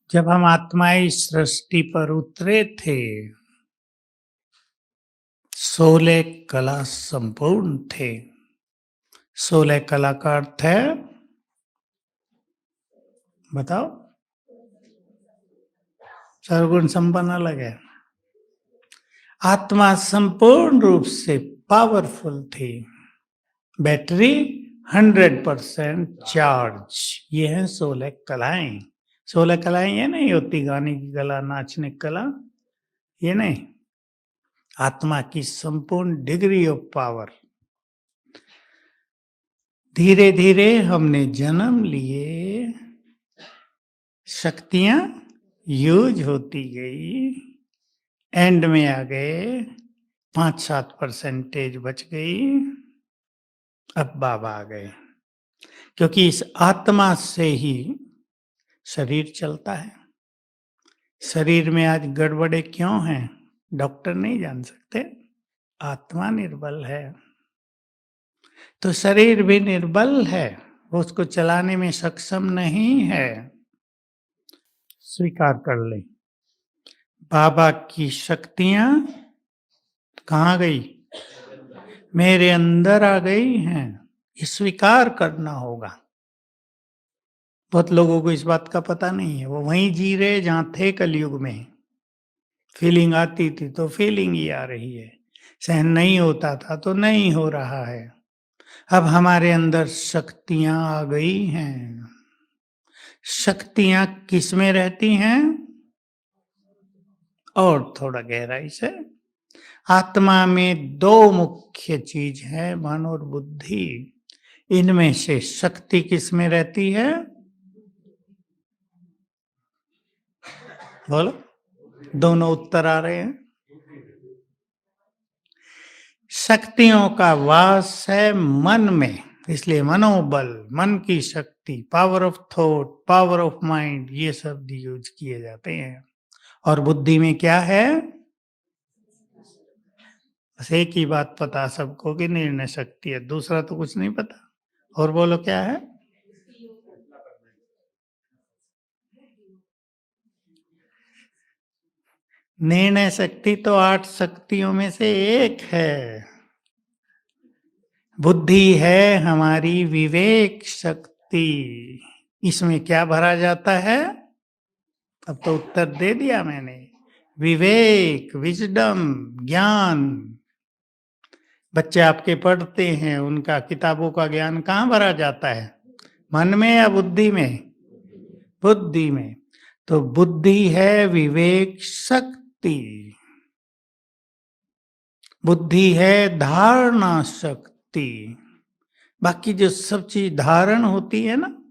जब हम आत्माई सृष्टि पर उतरे थे, 16 कला संपूर्ण थे। 16 कला का अर्थ है, बताओ। सर्वगुण संपन्न अलग है। आत्मा संपूर्ण रूप से पावरफुल थी। Battery 100% charge. ये है 16 कलाएं। 16 कलाएं ये नहीं होती गाने की कला, नाचने की कला, ये नहीं। आत्मा की संपूर्ण डिग्री ऑफ पावर। धीरे धीरे हमने जन्म लिए, शक्तियां यूज होती गई, एंड में आ गए, 5-7% बच गई, अब बाबा आ गए। क्योंकि इस आत्मा से ही शरीर चलता है। शरीर में आज गड़बड़े क्यों हैं, डॉक्टर नहीं जान सकते। आत्मा निर्बल है तो शरीर भी निर्बल है, वो उसको चलाने में सक्षम नहीं है। स्वीकार कर ले। बाबा की शक्तियां कहाँ गई? मेरे अंदर आ गई हैं। ये स्वीकार करना होगा। बहुत लोगों को इस बात का पता नहीं है। वो वहीं जी रहे जहां थे कलयुग में। फीलिंग आती थी तो फीलिंग ही आ रही है, सहन नहीं होता था तो नहीं हो रहा है। अब हमारे अंदर शक्तियां आ गई हैं। शक्तियां किस में रहती हैं? और थोड़ा गहराई से, आत्मा में दो मुख्य चीज है, मन और बुद्धि। इनमें से शक्ति किस में रहती है? बोलो। दोनों उत्तर आ रहे हैं। शक्तियों का वास है मन में, इसलिए मनोबल, मन की शक्ति, power of thought, power of mind, ये शब्द यूज किए जाते हैं। और बुद्धि में क्या है? बस एक ही बात पता सबको कि निर्णय शक्ति है, दूसरा तो कुछ नहीं पता। और बोलो क्या है? निर्णय शक्ति तो 8 शक्तियों में से एक है। बुद्धि है हमारी विवेक शक्ति। इसमें क्या भरा जाता है? अब तो उत्तर दे दिया मैंने। विवेक, विजडम, ज्ञान। बच्चे आपके पढ़ते हैं, उनका किताबों का ज्ञान कहाँ भरा जाता है? मन में या बुद्धि में? बुद्धि में। तो बुद्धि है विवेक शक्ति। बुद्धि है धारणा शक्ति। बाकी जो सब चीज धारण होती है ना,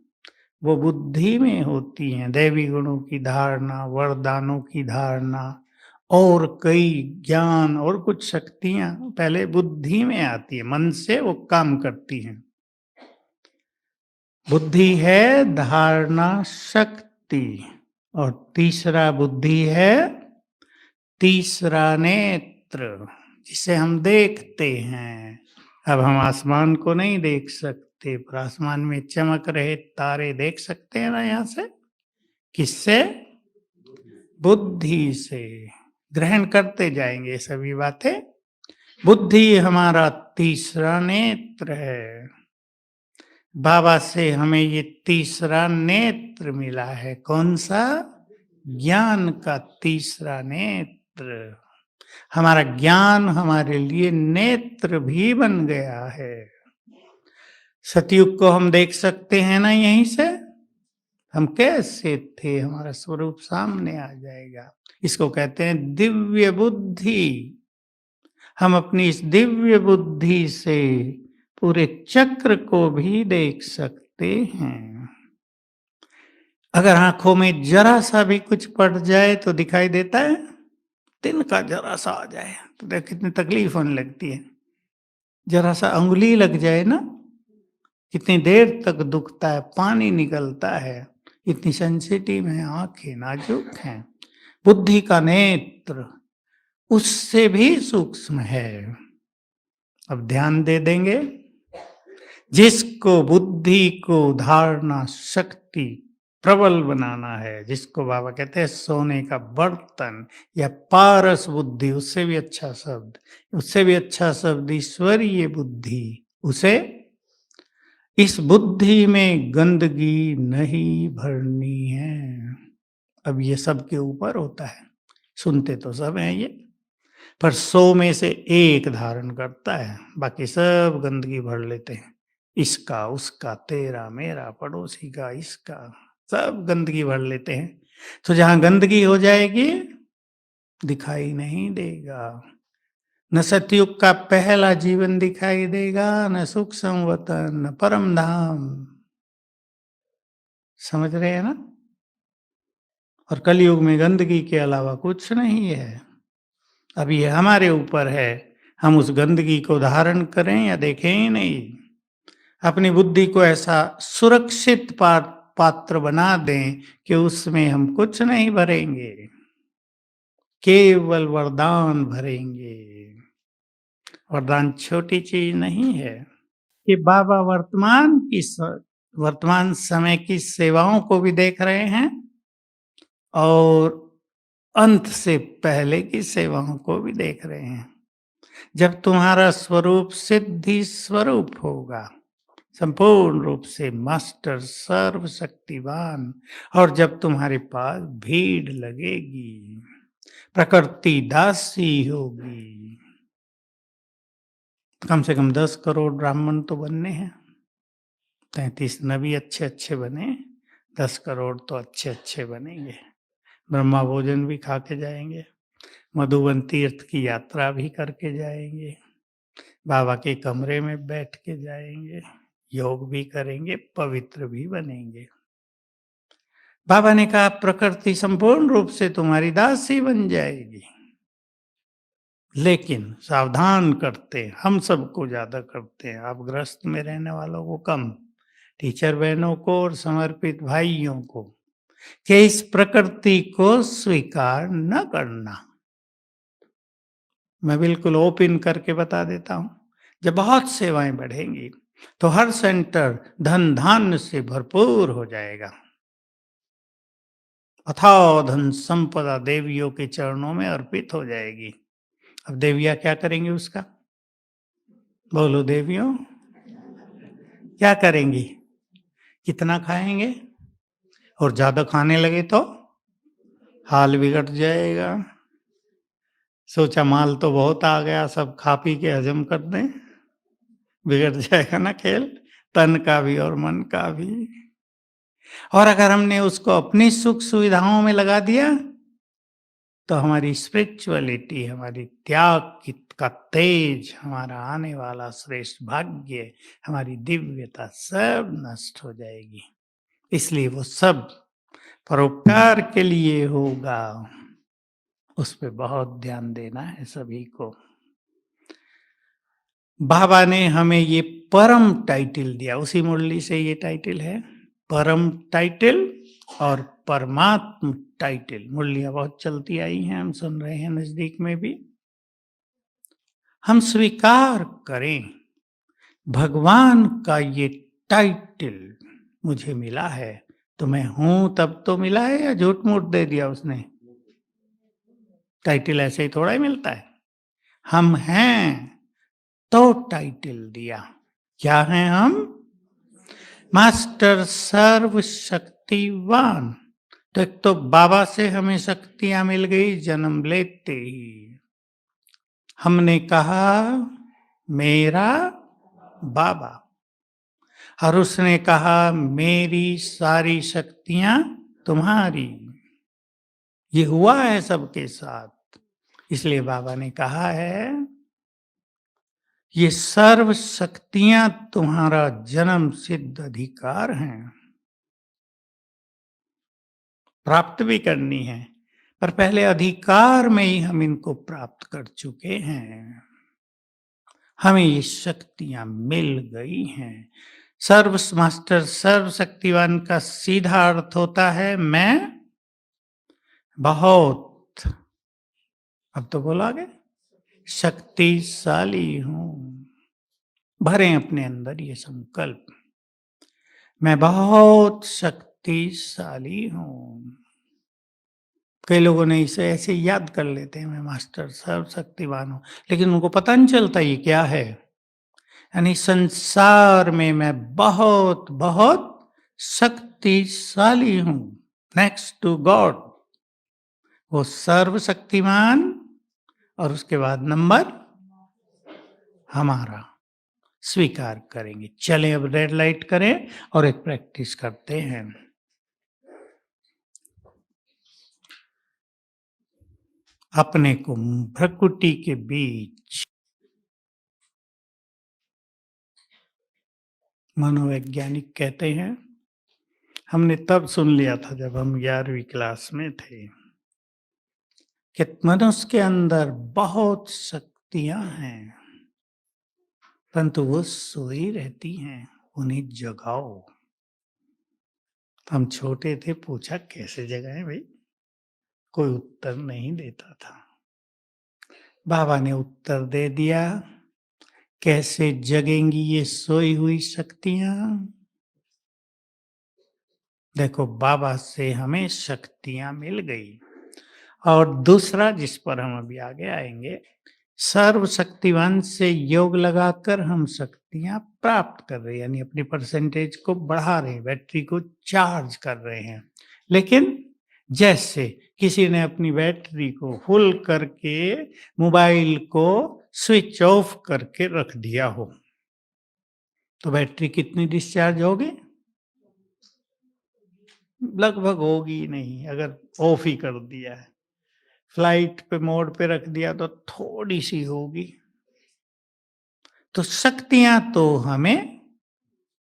वो बुद्धि में होती हैं। दैवी गुणों की धारणा, वरदानों की धारणा, और कई ज्ञान और कुछ शक्तियां पहले बुद्धि में आती है, मन से वो काम करती हैं। बुद्धि है धारणा शक्ति। और तीसरा बुद्धि है तीसरा नेत्र, जिसे हम देखते हैं। अब हम आसमान को नहीं देख सकते, पर आसमान में चमक रहे तारे देख सकते हैं ना यहाँ से। किससे? बुद्धि से। ग्रहण करते जाएंगे सभी बातें। बुद्धि हमारा तीसरा नेत्र है। बाबा से हमें ये तीसरा नेत्र मिला है। कौन सा? ज्ञान का तीसरा नेत्र। हमारा ज्ञान हमारे लिए नेत्र भी बन गया है। सतयुग को हम देख सकते हैं ना यहीं से। हम कैसे थे, हमारा स्वरूप सामने आ जाएगा। इसको कहते हैं दिव्य बुद्धि। हम अपनी इस दिव्य बुद्धि से पूरे चक्र को भी देख सकते हैं। अगर आंखों में जरा सा भी कुछ पड़ जाए तो दिखाई देता है। दिन का जरा सा आ जाए तो देख कितनी तकलीफ होने लगती है। जरा सा अंगुली लग जाए ना, कितनी देर तक दुखता है, पानी निकलता है। इतनी सेंसिटिव है आंखें, नाजुक हैं। बुद्धि का नेत्र उससे भी सूक्ष्म है। अब ध्यान दे देंगे। जिसको बुद्धि को धारणा शक्ति प्रबल बनाना है, जिसको बाबा कहते हैं सोने का बर्तन या पारस बुद्धि, उससे भी अच्छा शब्द ईश्वरीय बुद्धि। उसे इस बुद्धि में गंदगी नहीं भरनी है। अब ये सबके ऊपर होता है, सुनते तो सब हैं ये, पर 100 में से एक धारण करता है, बाकी सब गंदगी भर लेते हैं। इसका, उसका, तेरा, मेरा, पड़ोसी का, इसका, सब गंदगी भर लेते हैं। तो जहां गंदगी हो जाएगी दिखाई नहीं देगा। न सतयुग का पहला जीवन दिखाई देगा, न सुख संवतन, न परम धाम। समझ रहे हैं ना? और कलयुग में गंदगी के अलावा कुछ नहीं है। अब ये हमारे ऊपर है, हम उस गंदगी को धारण करें या देखें ही नहीं। अपनी बुद्धि को ऐसा सुरक्षित पात्र बना दें कि उसमें हम कुछ नहीं भरेंगे, केवल वरदान भरेंगे। वरदान छोटी चीज नहीं है कि बाबा वर्तमान समय की सेवाओं को भी देख रहे हैं और अंत से पहले की सेवाओं को भी देख रहे हैं। जब तुम्हारा स्वरूप सिद्धि स्वरूप होगा, संपूर्ण रूप से मास्टर सर्वशक्तिवान, और जब तुम्हारे पास भीड़ लगेगी, प्रकृति दासी होगी। कम से कम 10 करोड़ ब्राह्मण तो बनने हैं। 33 नबी अच्छे अच्छे बने, 10 करोड़ तो अच्छे अच्छे बनेंगे। ब्रह्मा भोजन भी खा के जाएंगे, मधुबन तीर्थ की यात्रा भी करके जाएंगे, बाबा के कमरे में बैठ के जाएंगे, योग भी करेंगे, पवित्र भी बनेंगे। बाबा ने कहा प्रकृति संपूर्ण रूप से तुम्हारी दासी बन जाएगी, लेकिन सावधान करते हम सबको ज्यादा करते हैं, आप गृहस्थ में रहने वालों को कम, टीचर बहनों को और समर्पित भाइयों को, कि इस प्रकृति को स्वीकार न करना। मैं बिल्कुल ओपन करके बता देता हूं, जब बहुत सेवाएं बढ़ेंगी तो हर सेंटर धन धान्य से भरपूर हो जाएगा। अथाह धन संपदा देवियों के चरणों में अर्पित हो जाएगी। अब देवियां क्या करेंगी उसका? बोलो देवियों, क्या करेंगी? कितना खाएंगे? और ज्यादा खाने लगे तो हाल बिगड़ जाएगा। सोचा माल तो बहुत आ गया, सब खा पी के हजम कर दें, बिगड़ जाएगा ना खेल, तन का भी और मन का भी। और अगर हमने उसको अपनी सुख सुविधाओं में लगा दिया तो हमारी स्पिरिचुअलिटी, हमारी का तेज, हमारा आने वाला श्रेष्ठ भाग्य, हमारी दिव्यता सब नष्ट हो जाएगी। इसलिए वो सब परोपकार के लिए होगा, उस पर बहुत ध्यान देना है सभी को। बाबा ने हमें ये परम टाइटल दिया, उसी मुरली से ये टाइटल है, परम टाइटल और परमात्म टाइटल। मुरलियां बहुत चलती आई हैं, हम सुन रहे हैं नजदीक में भी। हम स्वीकार करें भगवान का ये टाइटल मुझे मिला है, तो मैं हूं तब तो मिला है या झूठ मूठ दे दिया उसने? टाइटल ऐसे ही थोड़ा ही मिलता है। हम हैं तो टाइटल दिया। क्या हैं हम? मास्टर सर्वशक्तिवान। तो एक तो बाबा से हमें शक्तियां मिल गई जन्म लेते ही। हमने कहा मेरा बाबा, और उसने कहा मेरी सारी शक्तियां तुम्हारी। ये हुआ है सबके साथ, इसलिए बाबा ने कहा है ये सर्व शक्तियां तुम्हारा जन्म सिद्ध अधिकार हैं, प्राप्त भी करनी है, पर पहले अधिकार में ही हम इनको प्राप्त कर चुके हैं। हमें ये शक्तियां मिल गई हैं। सर्व मास्टर सर्वशक्तिवान का सीधा अर्थ होता है मैं बहुत, अब तो बोला आगे, शक्तिशाली हूं। भरें अपने अंदर ये संकल्प, मैं बहुत शक्तिशाली शक्तिशाली हूँ। कई लोगों ने इसे ऐसे याद कर लेते हैं, मैं मास्टर सर्वशक्तिमान हूँ, लेकिन उनको पता नहीं चलता ये क्या है। यानी संसार में मैं बहुत बहुत शक्तिशाली हूँ, नेक्स्ट टू गॉड। वो सर्वशक्तिमान और उसके बाद नंबर हमारा स्वीकार करेंगे। चलें अब रेड लाइट करें और एक प्रैक्टिस करते हैं। अपने को प्रकृति के बीच, मनोवैज्ञानिक कहते हैं, हमने तब सुन लिया था जब हम 11वीं क्लास में थे, कि मनुष्य के अंदर बहुत शक्तियां हैं, परंतु वो सोई रहती हैं, उन्हें जगाओ। हम छोटे थे, पूछा कैसे जगाएं भाई, कोई उत्तर नहीं देता था। बाबा ने उत्तर दे दिया, कैसे जगेंगी ये सोई हुई शक्तियां। देखो, बाबा से हमें शक्तियां मिल गई। और दूसरा, जिस पर हम अभी आगे आएंगे, सर्वशक्तिवान से योग लगाकर हम शक्तियां प्राप्त कर रहे हैं, यानी अपनी परसेंटेज को बढ़ा रहे हैं, बैटरी को चार्ज कर रहे हैं। लेकिन जैसे किसी ने अपनी बैटरी को फुल करके मोबाइल को स्विच ऑफ करके रख दिया हो, तो बैटरी कितनी डिस्चार्ज होगी? लगभग होगी नहीं, अगर ऑफ ही कर दिया है। फ्लाइट पे मोड पे रख दिया तो थोड़ी सी होगी। तो शक्तियां तो हमें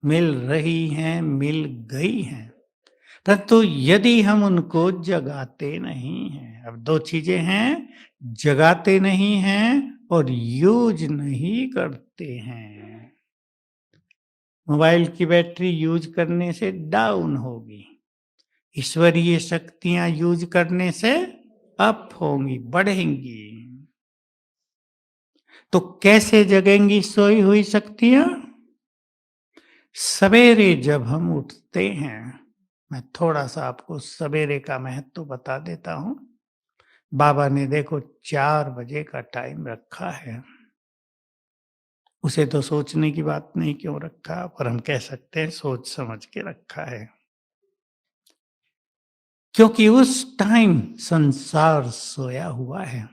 मिल रही हैं, मिल गई हैं, परंतु यदि हम उनको जगाते नहीं हैं, अब दो चीजें हैं, जगाते नहीं हैं और यूज नहीं करते हैं। मोबाइल की बैटरी यूज करने से डाउन होगी, ईश्वरीय शक्तियां यूज करने से अप होंगी, बढ़ेंगी। तो कैसे जगेंगी सोई हुई शक्तियां? सवेरे जब हम उठते हैं, मैं थोड़ा सा आपको सवेरे का महत्व बता देता हूं। बाबा ने देखो 4 बजे का टाइम रखा है। उसे तो सोचने की बात नहीं क्यों रखा, पर हम कह सकते हैं सोच समझ के रखा है। क्योंकि उस टाइम संसार सोया हुआ है,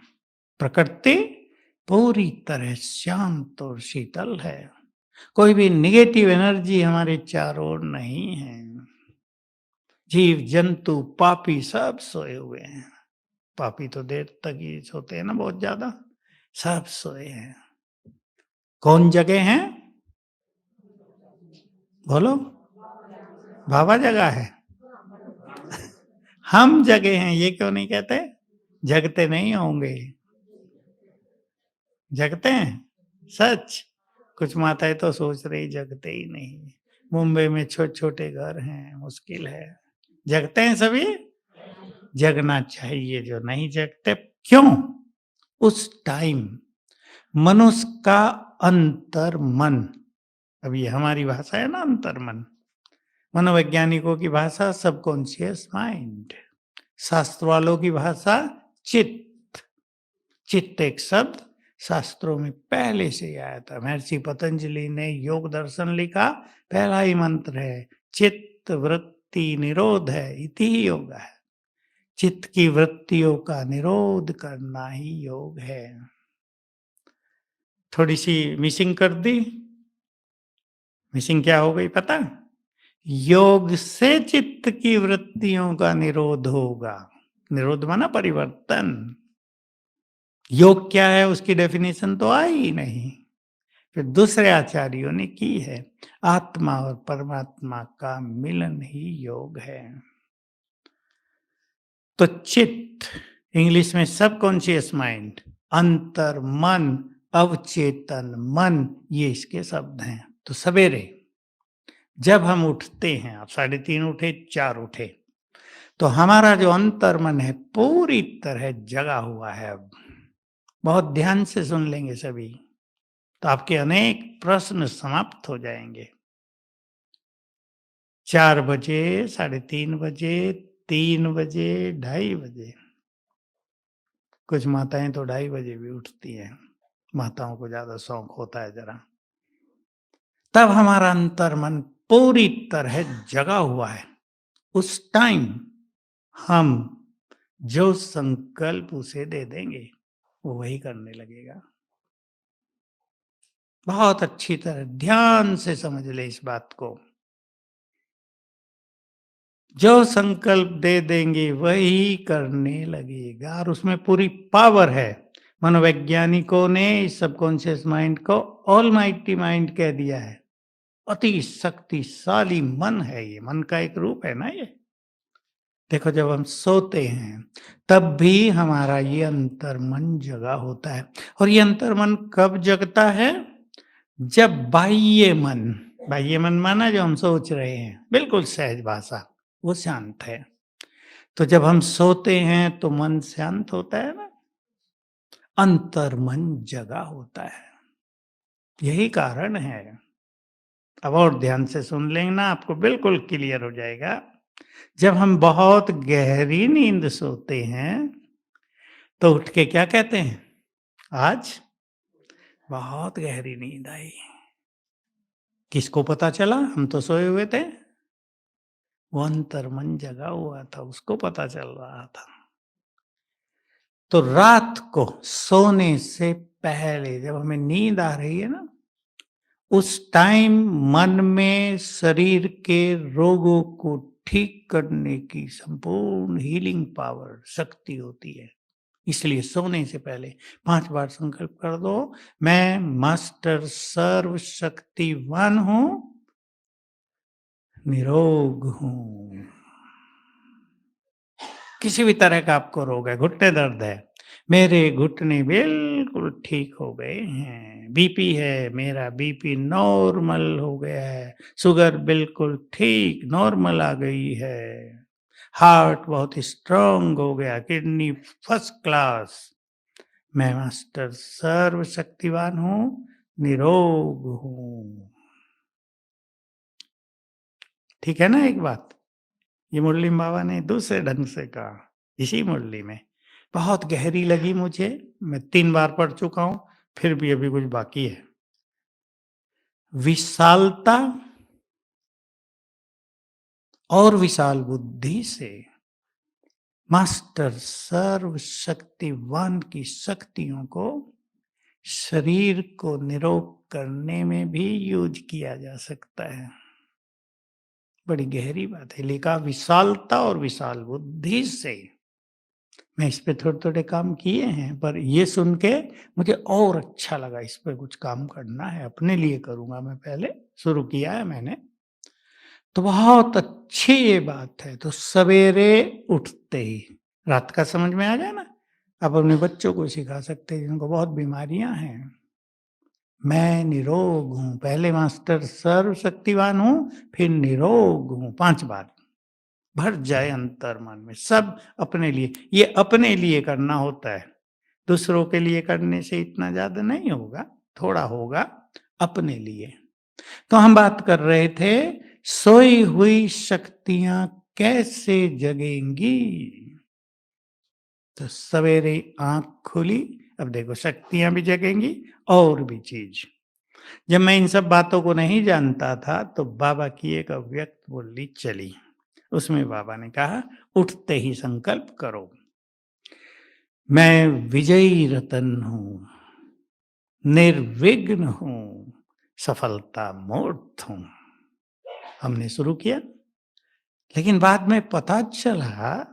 प्रकृति पूरी तरह शांत और शीतल है, कोई भी नेगेटिव एनर्जी हमारे चारों ओर नहीं है। जीव जंतु पापी सब सोए हुए हैं। पापी तो देर तक ही सोते हैं ना, बहुत ज्यादा। सब सोए हैं। कौन जगे हैं? बोलो। बाबा जगा है। हम जगे हैं, ये क्यों नहीं कहते? जगते नहीं होंगे। जगते हैं सच। कुछ माताएं तो सोच रही जगते ही नहीं। मुंबई में छोटे छोटे घर हैं, मुश्किल है। जगते हैं सभी? जगना चाहिए। जो नहीं जगते, क्यों? उस टाइम मनुष्य का अंतर मन, अब ये हमारी भाषा है ना, अंतर मन, मनोवैज्ञानिकों की भाषा सबकॉन्शियस माइंड, शास्त्र वालों की भाषा चित्त। चित्त एक शब्द शास्त्रों में पहले से ही आया था। महर्षि पतंजलि ने योग दर्शन लिखा, पहला ही मंत्र है चित्त वृत्ति निरोध है, इति ही योग है। चित्त की वृत्तियों का निरोध करना ही योग है। थोड़ी सी मिसिंग कर दी। मिसिंग क्या हो गई पता? योग से चित्त की वृत्तियों का निरोध होगा। निरोध माना परिवर्तन। योग क्या है उसकी डेफिनेशन तो आई ही नहीं। फिर दूसरे आचार्यों ने की है, आत्मा और परमात्मा का मिलन ही योग है। तो चित्त, इंग्लिश में सबकॉन्शियस माइंड, अंतर मन, अवचेतन मन, ये इसके शब्द हैं। तो सवेरे जब हम उठते हैं, आप 3:30 उठे, 4 उठे, तो हमारा जो अंतर मन है पूरी तरह जगा हुआ है। अब बहुत ध्यान से सुन लेंगे सभी, तो आपके अनेक प्रश्न समाप्त हो जाएंगे। 4 बजे, साढ़े 3 बजे, 3 बजे, ढाई बजे। कुछ माताएँ तो ढाई बजे भी उठती हैं। माताओं को ज़्यादा शौक होता है ज़रा। तब हमारा अंतर्मन पूरी तरह जगा हुआ है। उस टाइम हम जो संकल्प उसे दे देंगे, वो वही करने लगेगा। बहुत अच्छी तरह ध्यान से समझ ले इस बात को। जो संकल्प दे देंगे वही करने लगेगा और उसमें पूरी पावर है। मनोवैज्ञानिकों ने इस सबकॉन्शियस माइंड को ऑलमाइटी माइंड कह दिया है। अति शक्तिशाली मन है ये, मन का एक रूप है ना ये। देखो जब हम सोते हैं तब भी हमारा ये अंतर्मन जगा होता है और ये अंतर्मन कब जगता है? जब बाह्य मन माना जो हम सोच रहे हैं, बिल्कुल सहज भाषा, वो शांत है। तो जब हम सोते हैं तो मन शांत होता है ना, अंतर्मन जगा होता है। यही कारण है। अब और ध्यान से सुन लेंगे ना, आपको बिल्कुल क्लियर हो जाएगा। जब हम बहुत गहरी नींद सोते हैं तो उठ के क्या कहते हैं? आज बहुत गहरी नींद आई। किसको पता चला? हम तो सोए हुए थे। वो अंतर्मन जगा हुआ था, उसको पता चल रहा था। तो रात को सोने से पहले जब हमें नींद आ रही है ना, उस टाइम मन में शरीर के रोगों को ठीक करने की संपूर्ण हीलिंग पावर, शक्ति होती है। इसलिए सोने से पहले 5 बार संकल्प कर दो, मैं मास्टर सर्वशक्तिवान हूं, निरोग हूं। किसी भी तरह का आपको रोग है, घुटने दर्द है, मेरे घुटने बिल्कुल ठीक हो गए हैं। बीपी है, मेरा बीपी नॉर्मल हो गया है। शुगर बिल्कुल ठीक नॉर्मल आ गई है। हार्ट बहुत स्ट्रांग हो गया, किडनी फर्स्ट क्लास। मैं मास्टर सर्वशक्तिवान हूँ, निरोग हूँ। ठीक है ना एक बात? ये मुरली बाबा ने दूसरे ढंग से कहा, इसी मुरली में। बहुत गहरी लगी मुझे, मैं 3 बार पढ़ चुका हूँ, फिर भी अभी कुछ बाकी है। विशालता और विशाल बुद्धि से मास्टर सर्वशक्तिवान की शक्तियों को शरीर को निरोग करने में भी यूज किया जा सकता है। बड़ी गहरी बात है। लिखा विशालता और विशाल बुद्धि से। मैं इस पे थोड़े-थोड़े काम किए हैं, पर ये सुन के मुझे और अच्छा लगा, इस पे कुछ काम करना है, अपने लिए करूँगा मैं पहले, शुरू किया है मैंने। तो बहुत अच्छी ये बात है। तो सवेरे उठते ही रात का समझ में आ गया ना? आप अपने बच्चों को सिखा सकते हैं जिनको बहुत बीमारियाँ हैं। मैं निरोग हूँ, पहले मास्टर सर्वशक्तिवान हूँ, फिर निरोग हूँ, 5 बार। भर जाए अंतर्मन में, सब अपने लिए। ये अपने लिए करना होता है। दूसरों के लिए करने से इतना ज़्यादा नहीं होगा, थोड़ा होगा अपने लिए। तो हम बात कर रहे थे, सोई हुई शक्तियाँ कैसे जगेंगी? तो सवेरे आँख खुली, अब देखो शक्तियाँ भी जगेंगी और भी चीज़। जब मैं इन सब बातों को नहीं जानता था, तो बाबा की एक अव्यक्त मुरली चली। उसमें बाबा ने कहा, उठते ही संकल्प करो, मैं विजयी रतन हूँ, निर्विघ्न हूँ, सफलता मूर्त हूँ। हमने शुरू किया, लेकिन बाद में पता चला,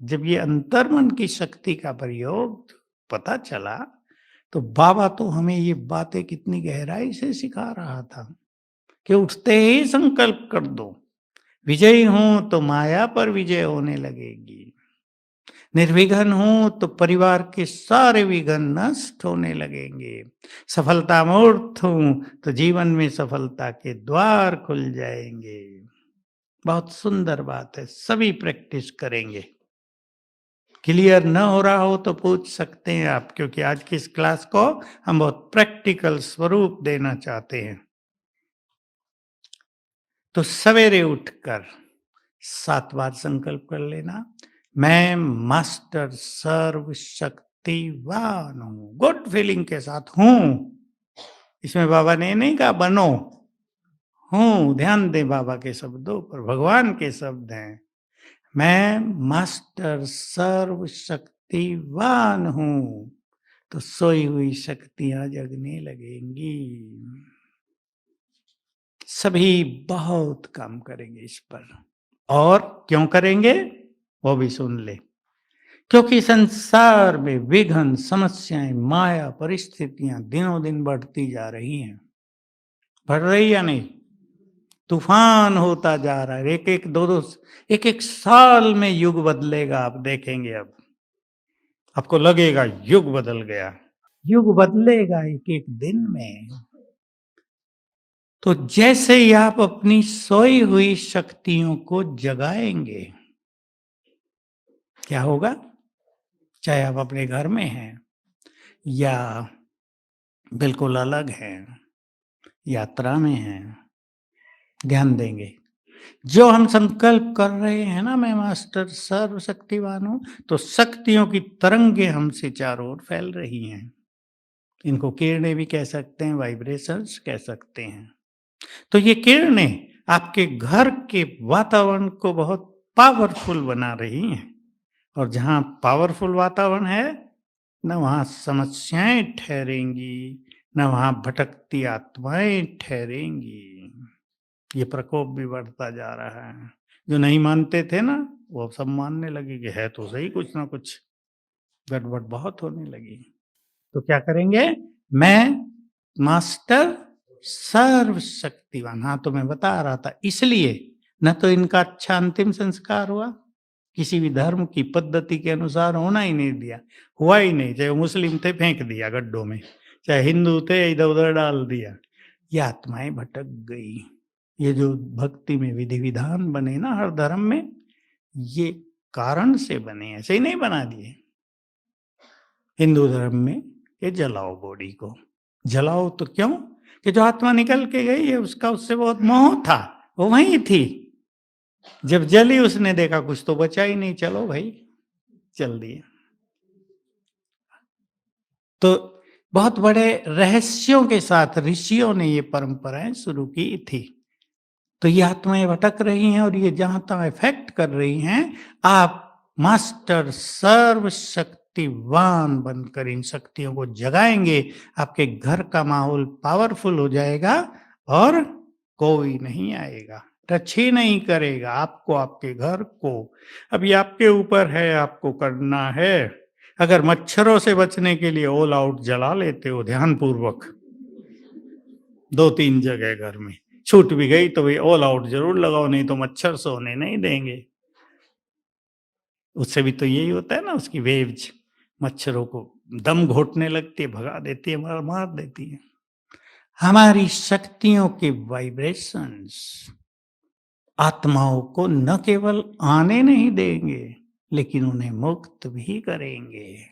जब ये अंतर्मन की शक्ति का प्रयोग पता चला, तो बाबा तो हमें ये बातें कितनी गहराई से सिखा रहा था कि उठते ही संकल्प कर दो, विजयी हूं तो माया पर विजय होने लगेगी, निर्विघ्न हूं तो परिवार के सारे विघ्न नष्ट होने लगेंगे, सफलता मूर्त हूं तो जीवन में सफलता के द्वार खुल जाएंगे। बहुत सुंदर बात है, सभी प्रैक्टिस करेंगे। क्लियर न हो रहा हो तो पूछ सकते हैं आप, क्योंकि आज की इस क्लास को हम बहुत प्रैक्टिकल स्वरूप देना चाहते हैं। तो सवेरे उठकर 7 बार संकल्प कर लेना, मैं मास्टर सर्वशक्तिवान हूँ, गुड फीलिंग के साथ हूँ। इसमें बाबा ने ये नहीं कहा बनो, हूँ, ध्यान दें बाबा के शब्दों पर, भगवान के शब्द हैं। मैं मास्टर सर्वशक्तिवान हूँ, तो सोई हुई शक्तियां जगने लगेंगी। सभी बहुत काम करेंगे इस पर। और क्यों करेंगे वो भी सुन ले। क्योंकि संसार में विघ्न, समस्याएं, माया, परिस्थितियां दिनों दिन बढ़ती जा रही हैं। बढ़ रही या नहीं? तूफान होता जा रहा है। एक एक दो दो एक एक साल में युग बदलेगा, आप देखेंगे। अब आपको लगेगा युग बदल गया। युग बदलेगा एक एक दिन में। तो जैसे ही आप अपनी सोई हुई शक्तियों को जगाएंगे, क्या होगा? चाहे आप अपने घर में हैं या बिल्कुल अलग हैं, यात्रा में हैं, ध्यान देंगे। जो हम संकल्प कर रहे हैं ना, मैं मास्टर सर्वशक्तिवान हूं, तो शक्तियों की तरंगे हमसे चारों ओर फैल रही हैं। इनको किरणें भी कह सकते हैं, वाइब्रेशंस कह सकते हैं। तो ये किरणें आपके घर के वातावरण को बहुत पावरफुल बना रही हैं। और जहां पावरफुल वातावरण है, न वहां समस्याएं ठहरेंगी, न वहां भटकती आत्माएं ठहरेंगी। ये प्रकोप भी बढ़ता जा रहा है। जो नहीं मानते थे ना, वो सब मानने लगे कि है तो सही, कुछ ना कुछ गड़बड़ बहुत होने लगी। तो क्या करेंगे? मैं मास्टर सर्वशक्तिवान। हाँ, तो मैं बता रहा था, इसलिए न तो इनका अच्छा अंतिम संस्कार हुआ, किसी भी धर्म की पद्धति के अनुसार होना ही नहीं दिया, हुआ ही नहीं। चाहे मुस्लिम थे, फेंक दिया गड्ढों में, चाहे हिंदू थे, इधर उधर डाल दिया। ये आत्माएं भटक गई। ये जो भक्ति में विधि विधान बने ना हर धर्म में, ये कारण से बने, ऐसे ही नहीं बना दिए। हिंदू धर्म में ये जलाओ बॉडी को, जलाओ तो क्यों? कि जो आत्मा निकल के गई है, उसका उससे बहुत मोह था, वो वहीं थी। जब जली, उसने देखा कुछ तो बचा ही नहीं, चलो भाई, चल दिए। तो बहुत बड़े रहस्यों के साथ ऋषियों ने ये परंपराएं शुरू की थी। तो ये आत्माएं भटक रही हैं और ये जहां तहां इफेक्ट कर रही हैं। आप मास्टर सर्वशक्तिवान बनकर इन शक्तियों को जगाएंगे, आपके घर का माहौल पावरफुल हो जाएगा और कोई नहीं आएगा, टच ही नहीं करेगा आपको, आपके घर को। अब ये आपके ऊपर है, आपको करना है। अगर मच्छरों से बचने के लिए ऑल आउट जला लेते हो ध्यानपूर्वक 2-3 जगह घर में, छूट भी गई तो भाई ऑल आउट जरूर लगाओ, नहीं तो मच्छर सोने नहीं देंगे। उससे भी तो यही होता है ना, उसकी वेव्स मच्छरों को दम घोटने लगती है, भगा देती है, मार मार देती है। हमारी शक्तियों के वाइब्रेशंस आत्माओं को न केवल आने नहीं देंगे, लेकिन उन्हें मुक्त भी करेंगे।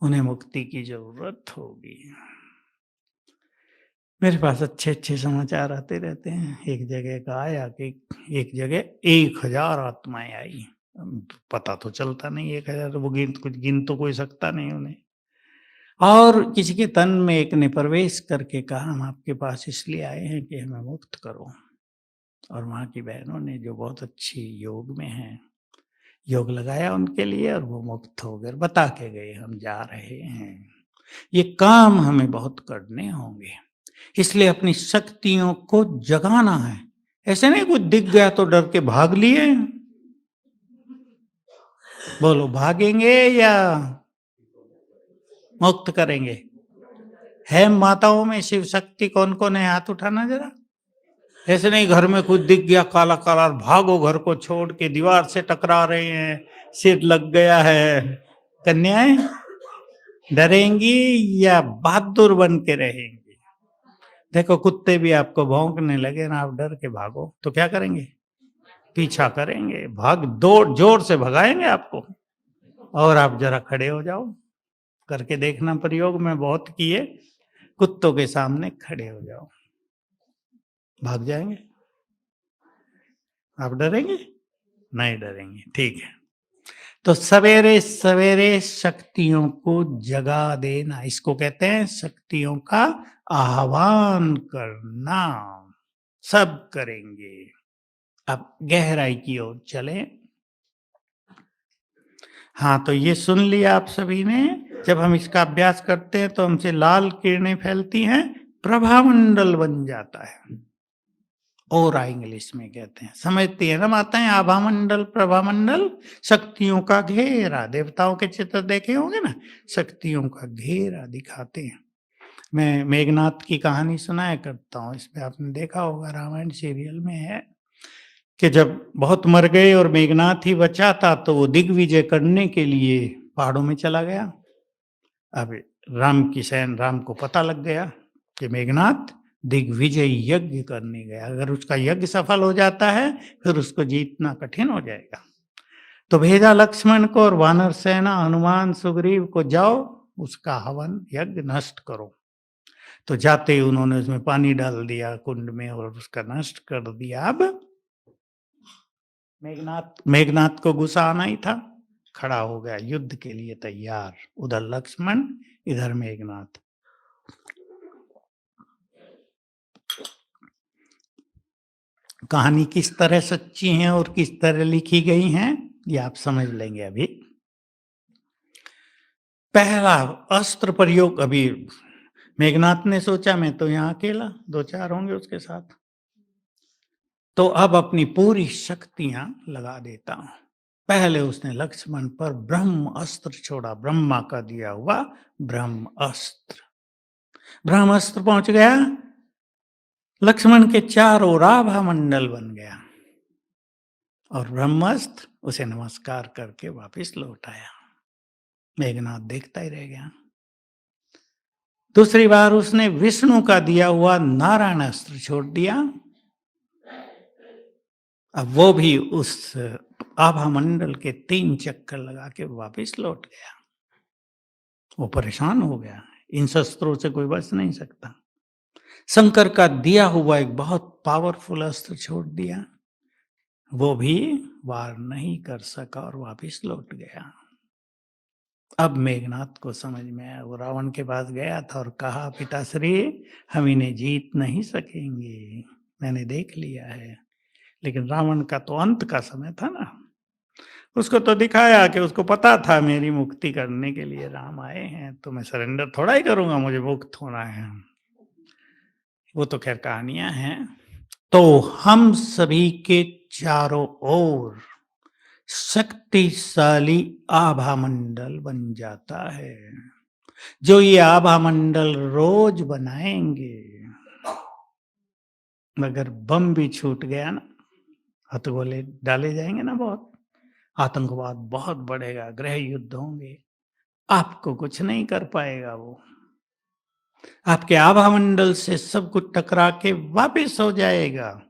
उन्हें मुक्ति की जरूरत होगी। मेरे पास अच्छे-अच्छे समाचार आते रहते हैं। एक जगह का आया कि एक जगह 1000 आत्माएँ आई। पता तो चलता नहीं 1000, वो गिन तो कोई सकता नहीं उन्हें। और किसी के तन में एक ने प्रवेश करके कहा, हम आपके पास इसलिए आए हैं कि हमें मुक्त करो। और वहाँ की बहनों ने, जो बहुत अच्छी योग में हैं, योग लगाया उनके लिए और वो मुक्त हो गए, बता के गए हम जा रहे हैं। ये काम हमें बहुत करने होंगे, इसलिए अपनी शक्तियों को जगाना है। ऐसे नहीं कुछ दिख गया तो डर के भाग लिए। बोलो, भागेंगे या मुक्त करेंगे? है माताओं में शिव शक्ति कौन कौन है? हाथ उठाना जरा। ऐसे नहीं घर में कुछ दिख गया काला काला, भागो घर को छोड़ के, दीवार से टकरा रहे हैं, सिर लग गया है। कन्याएं डरेंगी या बहादुर बन के रहेंगी? देखो, कुत्ते भी आपको भौंकने लगे ना, आप डर के भागो तो क्या करेंगे? पीछा करेंगे, भाग दौड़ जोर से भगाएंगे आपको। और आप जरा खड़े हो जाओ, करके देखना प्रयोग, में बहुत किए। कुत्तों के सामने खड़े हो जाओ, भाग जाएंगे। आप डरेंगे? नहीं डरेंगे, ठीक है। तो सवेरे-सवेरे शक्तियों को जगा देना, इसको कहते हैं शक्तियों का आह्वान करना। सब करेंगे। अब गहराई की ओर चलें। हाँ, तो ये सुन लिया आप सभी ने। जब हम इसका अभ्यास करते हैं तो हमसे लाल किरणें फैलती हैं, प्रभामंडल बन जाता है। ऑरा इंग्लिश में कहते हैं। समझती है ना माताएं? आभामंडल, प्रभामंडल, शक्तियों का घेरा। देवताओं के चित्र देखे होंगे ना, शक्तियों का घेरा दिखाते हैं। मैं मेघनाथ की कहानी सुनाया करता हूँ, इसमें आपने देखा होगा, रामायण सीरियल में है कि जब बहुत मर गए और मेघनाथ ही बचा था तो वो दिग्विजय करने के लिए पहाड़ों में चला गया। अब राम को पता लग गया कि मेघनाथ दिग्विजय यज्ञ करने गया। अगर उसका यज्ञ सफल हो जाता है फिर उसको जीतना कठिन हो जाएगा। तो भेजा लक्ष्मण को और वानर सेना, हनुमान, सुग्रीव को, जाओ उसका हवन यज्ञ नष्ट करो। तो जाते ही उन्होंने उसमें पानी डाल दिया कुंड में और उसका नष्ट कर दिया। अब मेघनाथ को गुस्सा आना ही था, खड़ा हो गया युद्ध के लिए तैयार। उधर लक्ष्मण, इधर मेघनाथ। कहानी किस तरह सच्ची है और किस तरह लिखी गई हैं ये आप समझ लेंगे अभी। पहला अस्त्र प्रयोग, अभी मेघनाथ ने सोचा मैं तो यहाँ अकेला, दो चार होंगे उसके साथ, तो अब अपनी पूरी शक्तियां लगा देता हूं। पहले उसने लक्ष्मण पर ब्रह्म अस्त्र छोड़ा, ब्रह्मा का दिया हुआ ब्रह्म अस्त्र। ब्रह्म अस्त्र पहुंच गया, लक्ष्मण के चारों ओर आभा मंडल बन गया और ब्रह्मास्त्र उसे नमस्कार करके वापस लौट आया। मेघनाथ देखता ही रह गया। दूसरी बार उसने विष्णु का दिया हुआ नारायण अस्त्र छोड़ दिया। अब वो भी उस आभा मंडल के 3 चक्कर लगा के वापस लौट गया। वो परेशान हो गया, इन शस्त्रों से कोई बच नहीं सकता। शंकर का दिया हुआ एक बहुत पावरफुल अस्त्र छोड़ दिया, वो भी वार नहीं कर सका और वापस लौट गया। अब मेघनाथ को समझ में आया, वो रावण के पास गया था और कहा, पिताश्री हम इन्हें जीत नहीं सकेंगे, मैंने देख लिया है। लेकिन रावण का तो अंत का समय था ना, उसको तो दिखाया कि उसको पता था मेरी मुक्ति करने के लिए राम आए हैं, तो मैं सरेंडर थोड़ा ही करूंगा, मुझे मुक्त होना है। वो तो खैर कहानियां हैं। तो हम सभी के चारों ओर शक्तिशाली आभा मंडल बन जाता है। जो ये आभा मंडल रोज बनाएंगे, मगर बम भी छूट गया ना, हथगोले डाले जाएंगे ना, बहुत आतंकवाद बहुत बढ़ेगा, गृह युद्ध होंगे, आपको कुछ नहीं कर पाएगा वो। आपके आभा मंडल से सब कुछ टकरा के वापिस हो जाएगा।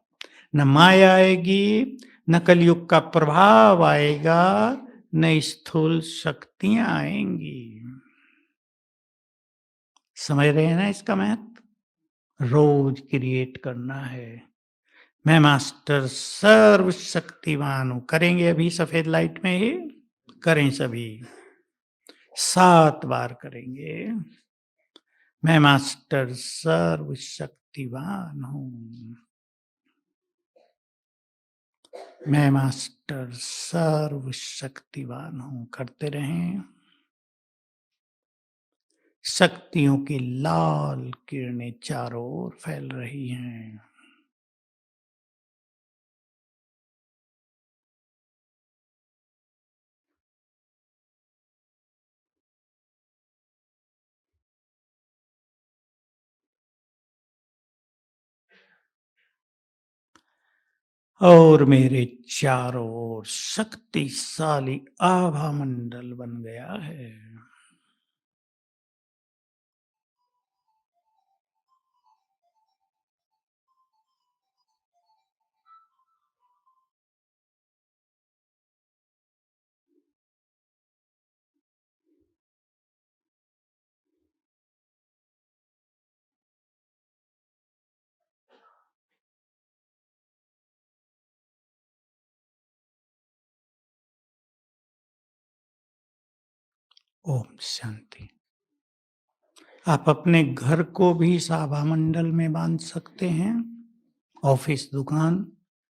न माया आएगी, न कलयुग का प्रभाव आएगा, न स्थूल शक्तियां आएंगी। समझ रहे हैं ना इसका महत्व? रोज क्रिएट करना है। मैं मास्टर सर्वशक्तिमान हूं। करेंगे अभी सफेद लाइट में ही, करें सभी, 7 बार करेंगे। मैं मास्टर सर्वशक्तिवान हूं। मैं मास्टर सर्वशक्तिवान हूं। करते रहें। शक्तियों की लाल किरणें चारों ओर फैल रही हैं। और मेरे चारों ओर शक्तिशाली आभा मंडल बन गया है। ओम शांति। आप अपने घर को भी इस आभा मंडल में बांध सकते हैं, ऑफिस, दुकान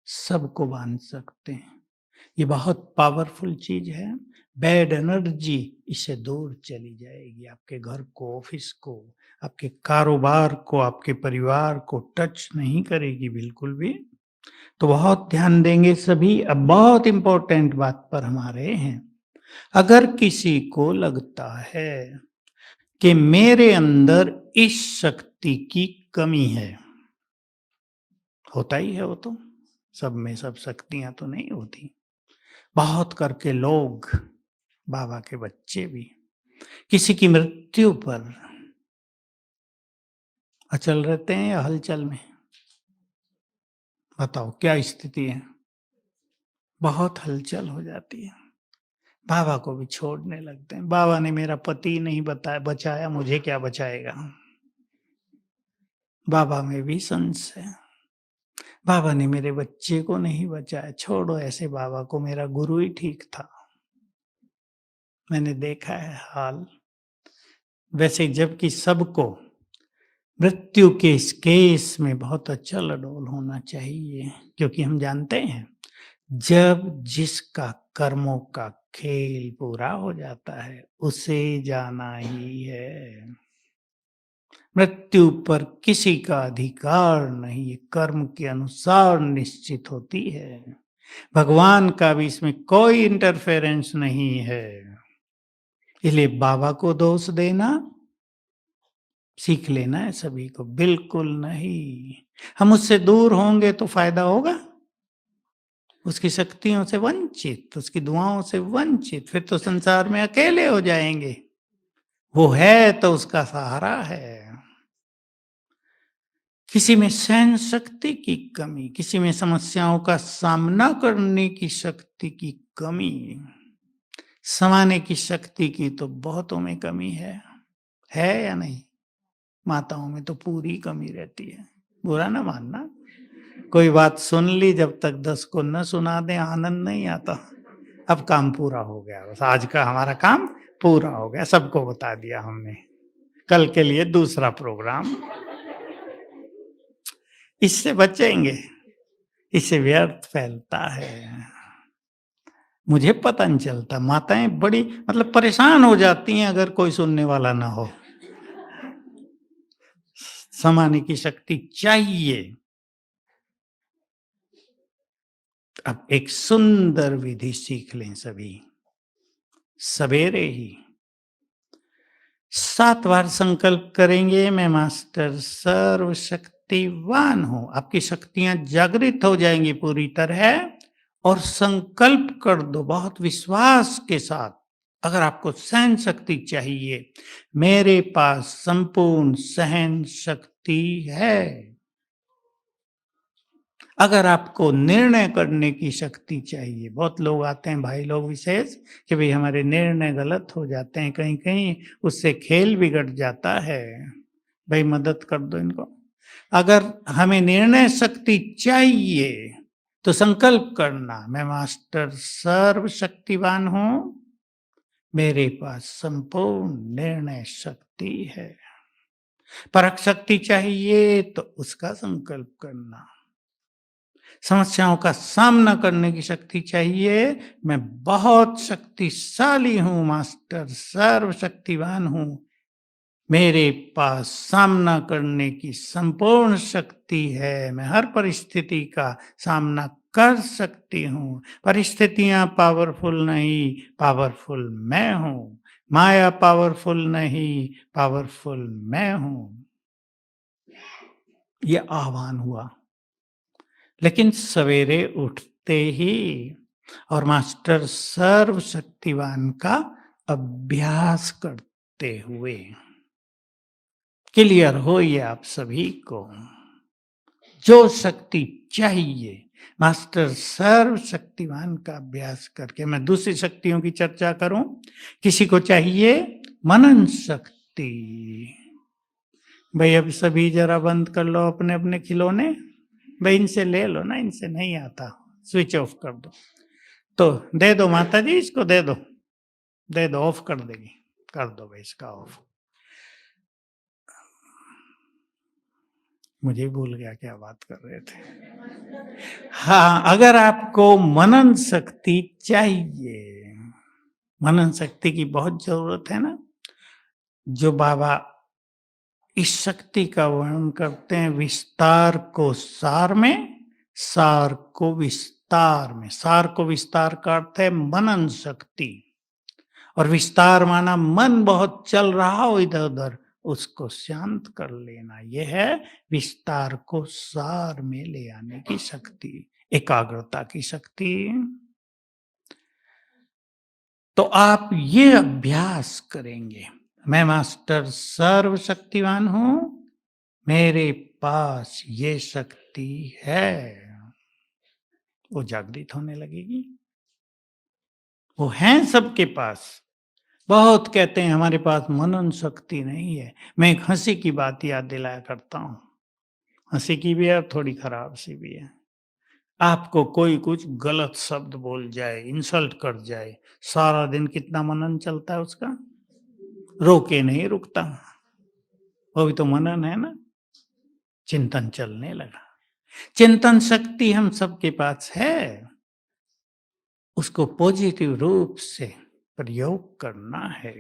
सबको बांध सकते हैं। ये बहुत पावरफुल चीज है। बैड एनर्जी इससे दूर चली जाएगी। आपके घर को, ऑफिस को, आपके कारोबार को, आपके परिवार को टच नहीं करेगी बिल्कुल भी। तो बहुत ध्यान देंगे सभी। अब बहुत इंपॉर्टेंट बात पर हम आ रहे हैं। अगर किसी को लगता है कि मेरे अंदर इस शक्ति की कमी है, होता ही है वो तो, सब में सब शक्तियां तो नहीं होती। बहुत करके लोग, बाबा के बच्चे भी, किसी की मृत्यु पर अचल रहते हैं या हलचल में? बताओ क्या स्थिति है? बहुत हलचल हो जाती है। बाबा को भी छोड़ने लगते हैं। बाबा ने मेरा पति नहीं बचाया, मुझे क्या बचाएगा? बाबा में भी संस है। बाबा ने मेरे बच्चे को नहीं बचाया, छोड़ो ऐसे बाबा को, मेरा गुरु ही ठीक था। मैंने देखा है हाल। वैसे जबकि सबको मृत्यु के इस केस में बहुत अचल अडोल होना चाहिए, क्योंकि हम जानते हैं जब जिसका कर्मों का खेल पूरा हो जाता है उसे जाना ही है। मृत्यु पर किसी का अधिकार नहीं, ये कर्म के अनुसार निश्चित होती है। भगवान का भी इसमें कोई इंटरफेरेंस नहीं है। इसलिए बाबा को दोष देना सीख लेना है सभी को, बिल्कुल नहीं। हम उससे दूर होंगे तो फायदा होगा? उसकी शक्तियों से वंचित, उसकी दुआओं से वंचित, फिर तो संसार में अकेले हो जाएंगे। वो है तो उसका सहारा है। किसी में सहन शक्ति की कमी, किसी में समस्याओं का सामना करने की शक्ति की कमी, समाने की शक्ति की तो बहुतों में कमी है या नहीं? माताओं में तो पूरी कमी रहती है। बुरा ना मानना, कोई बात सुन ली, जब तक 10 को न सुना दे आनंद नहीं आता। अब काम पूरा हो गया, बस आज का हमारा काम पूरा हो गया, सबको बता दिया हमने। कल के लिए दूसरा प्रोग्राम। इससे बचेंगे, इससे व्यर्थ फैलता है। मुझे पता नहीं चलता, माताएं बड़ी मतलब परेशान हो जाती हैं अगर कोई सुनने वाला ना हो। समाने की शक्ति चाहिए। अब एक सुंदर विधि सीख लें सभी। सवेरे ही 7 बार संकल्प करेंगे, मैं मास्टर सर्वशक्तिवान हूं। आपकी शक्तियां जागृत हो जाएंगी पूरी तरह। और संकल्प कर दो बहुत विश्वास के साथ। अगर आपको सहन शक्ति चाहिए, मेरे पास संपूर्ण सहन शक्ति है। अगर आपको निर्णय करने की शक्ति चाहिए, बहुत लोग आते हैं भाई लोग विशेष, कि भाई हमारे निर्णय गलत हो जाते हैं, कहीं कहीं उससे खेल बिगड़ जाता है, भाई मदद कर दो इनको। अगर हमें निर्णय शक्ति चाहिए तो संकल्प करना, मैं मास्टर सर्वशक्तिवान हूं, मेरे पास संपूर्ण निर्णय शक्ति है। परख शक्ति चाहिए तो उसका संकल्प करना। समस्याओं का सामना करने की शक्ति चाहिए, मैं बहुत शक्तिशाली हूं, मास्टर सर्वशक्तिवान हूं, मेरे पास सामना करने की संपूर्ण शक्ति है, मैं हर परिस्थिति का सामना कर सकती हूं। परिस्थितियां पावरफुल नहीं, पावरफुल मैं हूं। माया पावरफुल नहीं, पावरफुल मैं हूं। यह आह्वान हुआ। लेकिन सवेरे उठते ही और मास्टर सर्वशक्तिवान का अभ्यास करते हुए क्लियर हो ये आप सभी को, जो शक्ति चाहिए मास्टर सर्वशक्तिवान का अभ्यास करके। मैं दूसरी शक्तियों की चर्चा करूं, किसी को चाहिए मनन शक्ति। भाई अब सभी जरा बंद कर लो अपने अपने खिलौने, भाई इनसे ले लो ना, इनसे नहीं आता, स्विच ऑफ कर दो। तो दे दो माता जी, इसको दे दो, ऑफ कर देगी। कर दो भाई इसका ऑफ। मुझे भूल गया क्या बात कर रहे थे। हाँ, अगर आपको मनन शक्ति चाहिए, मनन शक्ति की बहुत जरूरत है ना, जो बाबा इस शक्ति का वर्णन करते हैं, विस्तार को सार में, सार को विस्तार में। सार को विस्तार का अर्थ है मनन शक्ति, और विस्तार माना मन बहुत चल रहा हो इधर उधर, उसको शांत कर लेना। यह है विस्तार को सार में ले आने की शक्ति, एकाग्रता की शक्ति। तो आप ये अभ्यास करेंगे, मैं मास्टर सर्वशक्तिवान हूं, मेरे पास ये शक्ति है, वो जागृत होने लगेगी। वो है सबके पास। बहुत कहते हैं हमारे पास मनन शक्ति नहीं है। मैं एक हंसी की बात याद दिलाया करता हूं, हंसी की भी है और थोड़ी खराब सी भी है। आपको कोई कुछ गलत शब्द बोल जाए, इंसल्ट कर जाए, सारा दिन कितना मनन चलता है उसका, रोके नहीं रुकता। वो भी तो मनन है ना, चिंतन चलने लगा। चिंतन शक्ति हम सबके पास है, उसको पॉजिटिव रूप से प्रयोग करना है।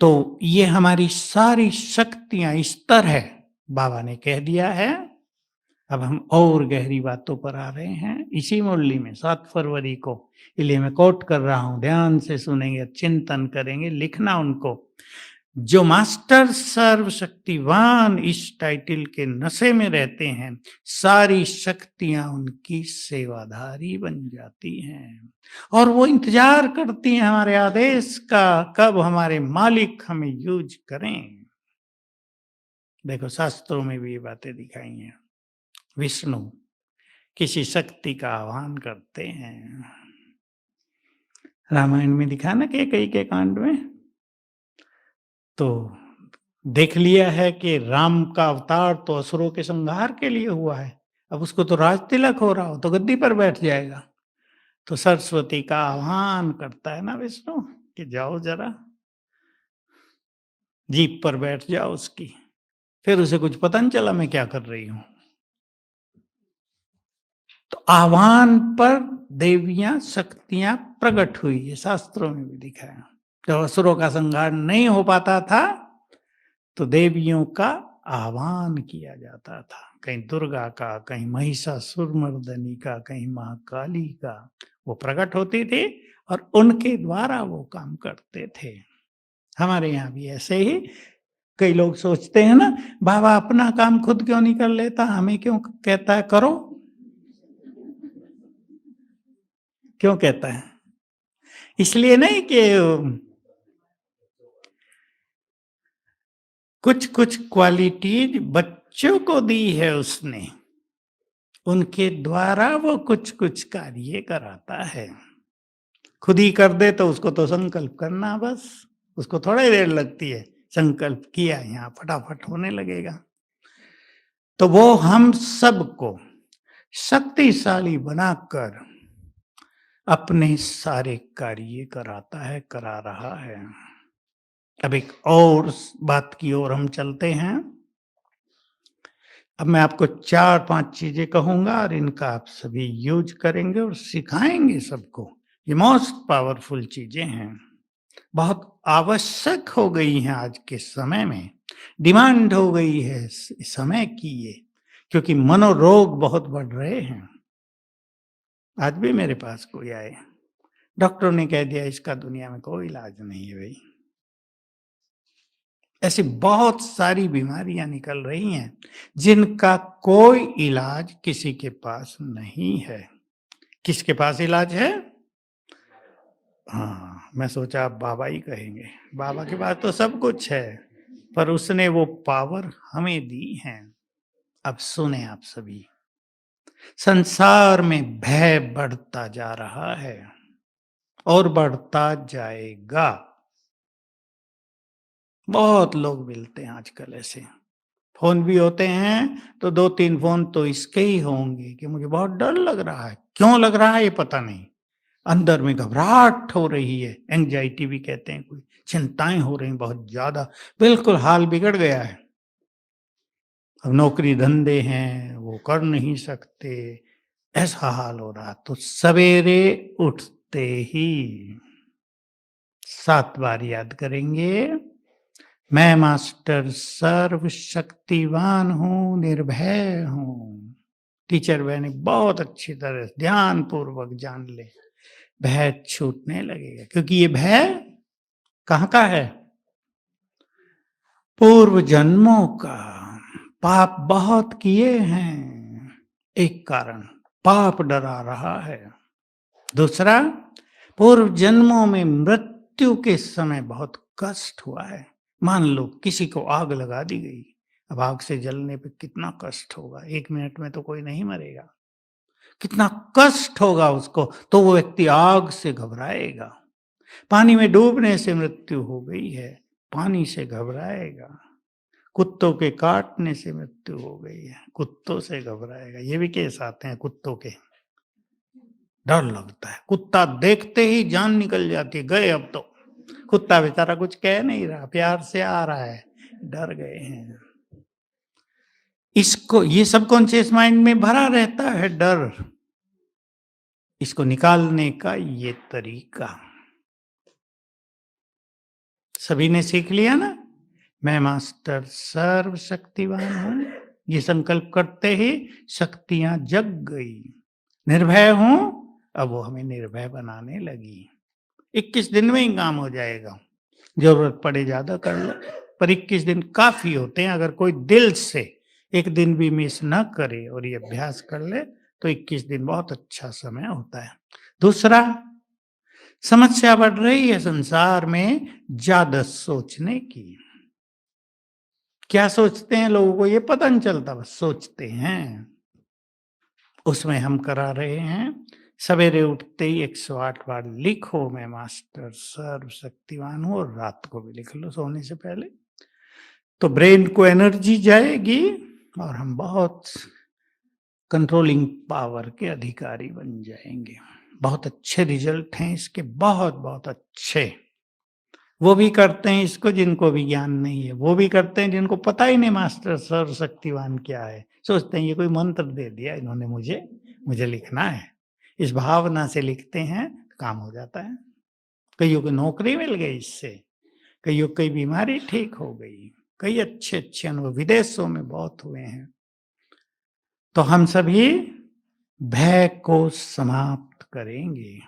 तो ये हमारी सारी शक्तियां स्तर है, बाबा ने कह दिया है। अब हम और गहरी बातों पर आ रहे हैं इसी मुरली में 7 फरवरी को, इसलिए मैं कोट कर रहा हूं, ध्यान से सुनेंगे, चिंतन करेंगे, लिखना उनको। जो मास्टर सर्वशक्तिवान इस टाइटल के नशे में रहते हैं, सारी शक्तियां उनकी सेवाधारी बन जाती हैं और वो इंतजार करती हैं हमारे आदेश का, कब हमारे मालिक हमें यूज करें। देखो शास्त्रों में भी ये बातें दिखाई हैं। विष्णु किसी शक्ति का आह्वान करते हैं, रामायण में दिखा ना कैकेयी के कांड में, तो देख लिया है कि राम का अवतार तो असुरों के संहार के लिए हुआ है, अब उसको तो राज तिलक हो रहा हो तो गद्दी पर बैठ जाएगा। तो सरस्वती का आह्वान करता है ना विष्णु कि जाओ जरा जीप पर बैठ जाओ उसकी। फिर उसे कुछ पता नहीं चला मैं क्या कर रही हूं। तो आह्वान पर देवियां शक्तियां प्रकट हुई, ये शास्त्रों में भी दिखाया। जब असुरों का संहार नहीं हो पाता था तो देवियों का आह्वान किया जाता था, कहीं दुर्गा का, कहीं महिषासुरमर्दनी का, कहीं महाकाली का, वो प्रकट होती थी और उनके द्वारा वो काम करते थे। हमारे यहाँ भी ऐसे ही कई लोग सोचते हैं ना, बाबा अपना काम खुद क्यों नहीं कर लेता, हमें क्यों कहता है करो, क्यों कहता है? इसलिए नहीं कि कुछ कुछ क्वालिटीज बच्चों को दी है उसने, उनके द्वारा वो कुछ कुछ कार्य कराता है। खुद ही कर दे तो उसको तो संकल्प करना बस, उसको थोड़ा ही देर लगती है, संकल्प किया यहाँ फटाफट होने लगेगा। तो वो हम सबको शक्तिशाली बनाकर अपने सारे कार्य कराता है, करा रहा है। अब एक और बात की ओर हम चलते हैं। अब मैं आपको 4-5 चीजें कहूंगा और इनका आप सभी यूज करेंगे और सिखाएंगे सबको। ये मोस्ट पावरफुल चीजें हैं, बहुत आवश्यक हो गई हैं आज के समय में, डिमांड हो गई है समय की ये, क्योंकि मनोरोग बहुत बढ़ रहे हैं। आज भी मेरे पास कोई आए, डॉक्टर ने कह दिया इसका दुनिया में कोई इलाज नहीं है भाई। ऐसी बहुत सारी बीमारियां निकल रही हैं जिनका कोई इलाज किसी के पास नहीं है। किसके पास इलाज है? हाँ, मैं सोचा आप बाबा ही कहेंगे। बाबा के पास तो सब कुछ है, पर उसने वो पावर हमें दी है। अब सुने आप सभी, संसार में भय बढ़ता जा रहा है और बढ़ता जाएगा। बहुत लोग मिलते हैं आजकल ऐसे, फोन भी होते हैं तो 2-3 फोन तो इसके ही होंगे कि मुझे बहुत डर लग रहा है, क्यों लग रहा है ये पता नहीं, अंदर में घबराहट हो रही है, एंग्जायटी भी कहते हैं कोई, चिंताएं हो रही हैं बहुत ज्यादा, बिल्कुल हाल बिगड़ गया है। अब नौकरी धंधे हैं वो कर नहीं सकते, ऐसा हाल हो रहा। तो सवेरे उठते ही 7 बार याद करेंगे, मैं मास्टर सर्वशक्तिवान हूँ, निर्भय हूँ। टीचर बहने बहुत अच्छी तरह से ध्यान पूर्वक जान ले, भय छूटने लगेगा। क्योंकि ये भय कहाँ का है? पूर्व जन्मों का। पाप बहुत किए हैं, एक कारण पाप डरा रहा है। दूसरा, पूर्व जन्मों में मृत्यु के समय बहुत कष्ट हुआ है। मान लो किसी को आग लगा दी गई, अब आग से जलने पे कितना कष्ट होगा, 1 मिनट में तो कोई नहीं मरेगा, कितना कष्ट होगा उसको, तो वो व्यक्ति आग से घबराएगा। पानी में डूबने से मृत्यु हो गई है, पानी से घबराएगा। कुत्तों के काटने से मृत्यु हो गई है, कुत्तों से घबराएगा। ये भी केस आते हैं कुत्तों के, डर लगता है, कुत्ता देखते ही जान निकल जाती है, गए अब तो। कुत्ता बेचारा कुछ कह नहीं रहा, प्यार से आ रहा है, डर गए हैं। इसको, ये सबकॉन्शियस माइंड में भरा रहता है डर, इसको निकालने का ये तरीका सभी ने सीख लिया ना। मैं मास्टर सर्वशक्तिवान हूं, ये संकल्प करते ही शक्तियां जग गई। निर्भय हूं, अब वो हमें निर्भय बनाने लगी। 21 दिन में ही काम हो जाएगा, जरूरत पड़े ज्यादा कर लो, पर 21 दिन काफी होते हैं। अगर कोई दिल से एक दिन भी मिस न करे और ये अभ्यास कर ले तो 21 दिन बहुत अच्छा समय होता है। दूसरा, समस्या बढ़ रही है संसार में ज्यादा सोचने की। क्या सोचते हैं लोगों को ये पता नहीं चलता, बस सोचते हैं। उसमें हम करा रहे हैं, सवेरे उठते ही 108 बार लिखो, मैं मास्टर सर्वशक्तिवान हूं, और रात को भी लिख लो सोने से पहले। तो ब्रेन को एनर्जी जाएगी और हम बहुत कंट्रोलिंग पावर के अधिकारी बन जाएंगे। बहुत अच्छे रिजल्ट हैं इसके, बहुत बहुत अच्छे। वो भी करते हैं इसको जिनको भी ज्ञान नहीं है, वो भी करते हैं जिनको पता ही नहीं मास्टर सर्वशक्तिवान क्या है। सोचते हैं ये कोई मंत्र दे दिया इन्होंने मुझे, मुझे लिखना है। इस भावना से लिखते हैं, काम हो जाता है। कईयों को नौकरी मिल गई इससे, कईयों कई बीमारी ठीक हो गई, कई अच्छे अच्छे अनुभव विदेशों में बहुत हुए हैं। तो हम सभी भय को समाप्त करेंगे।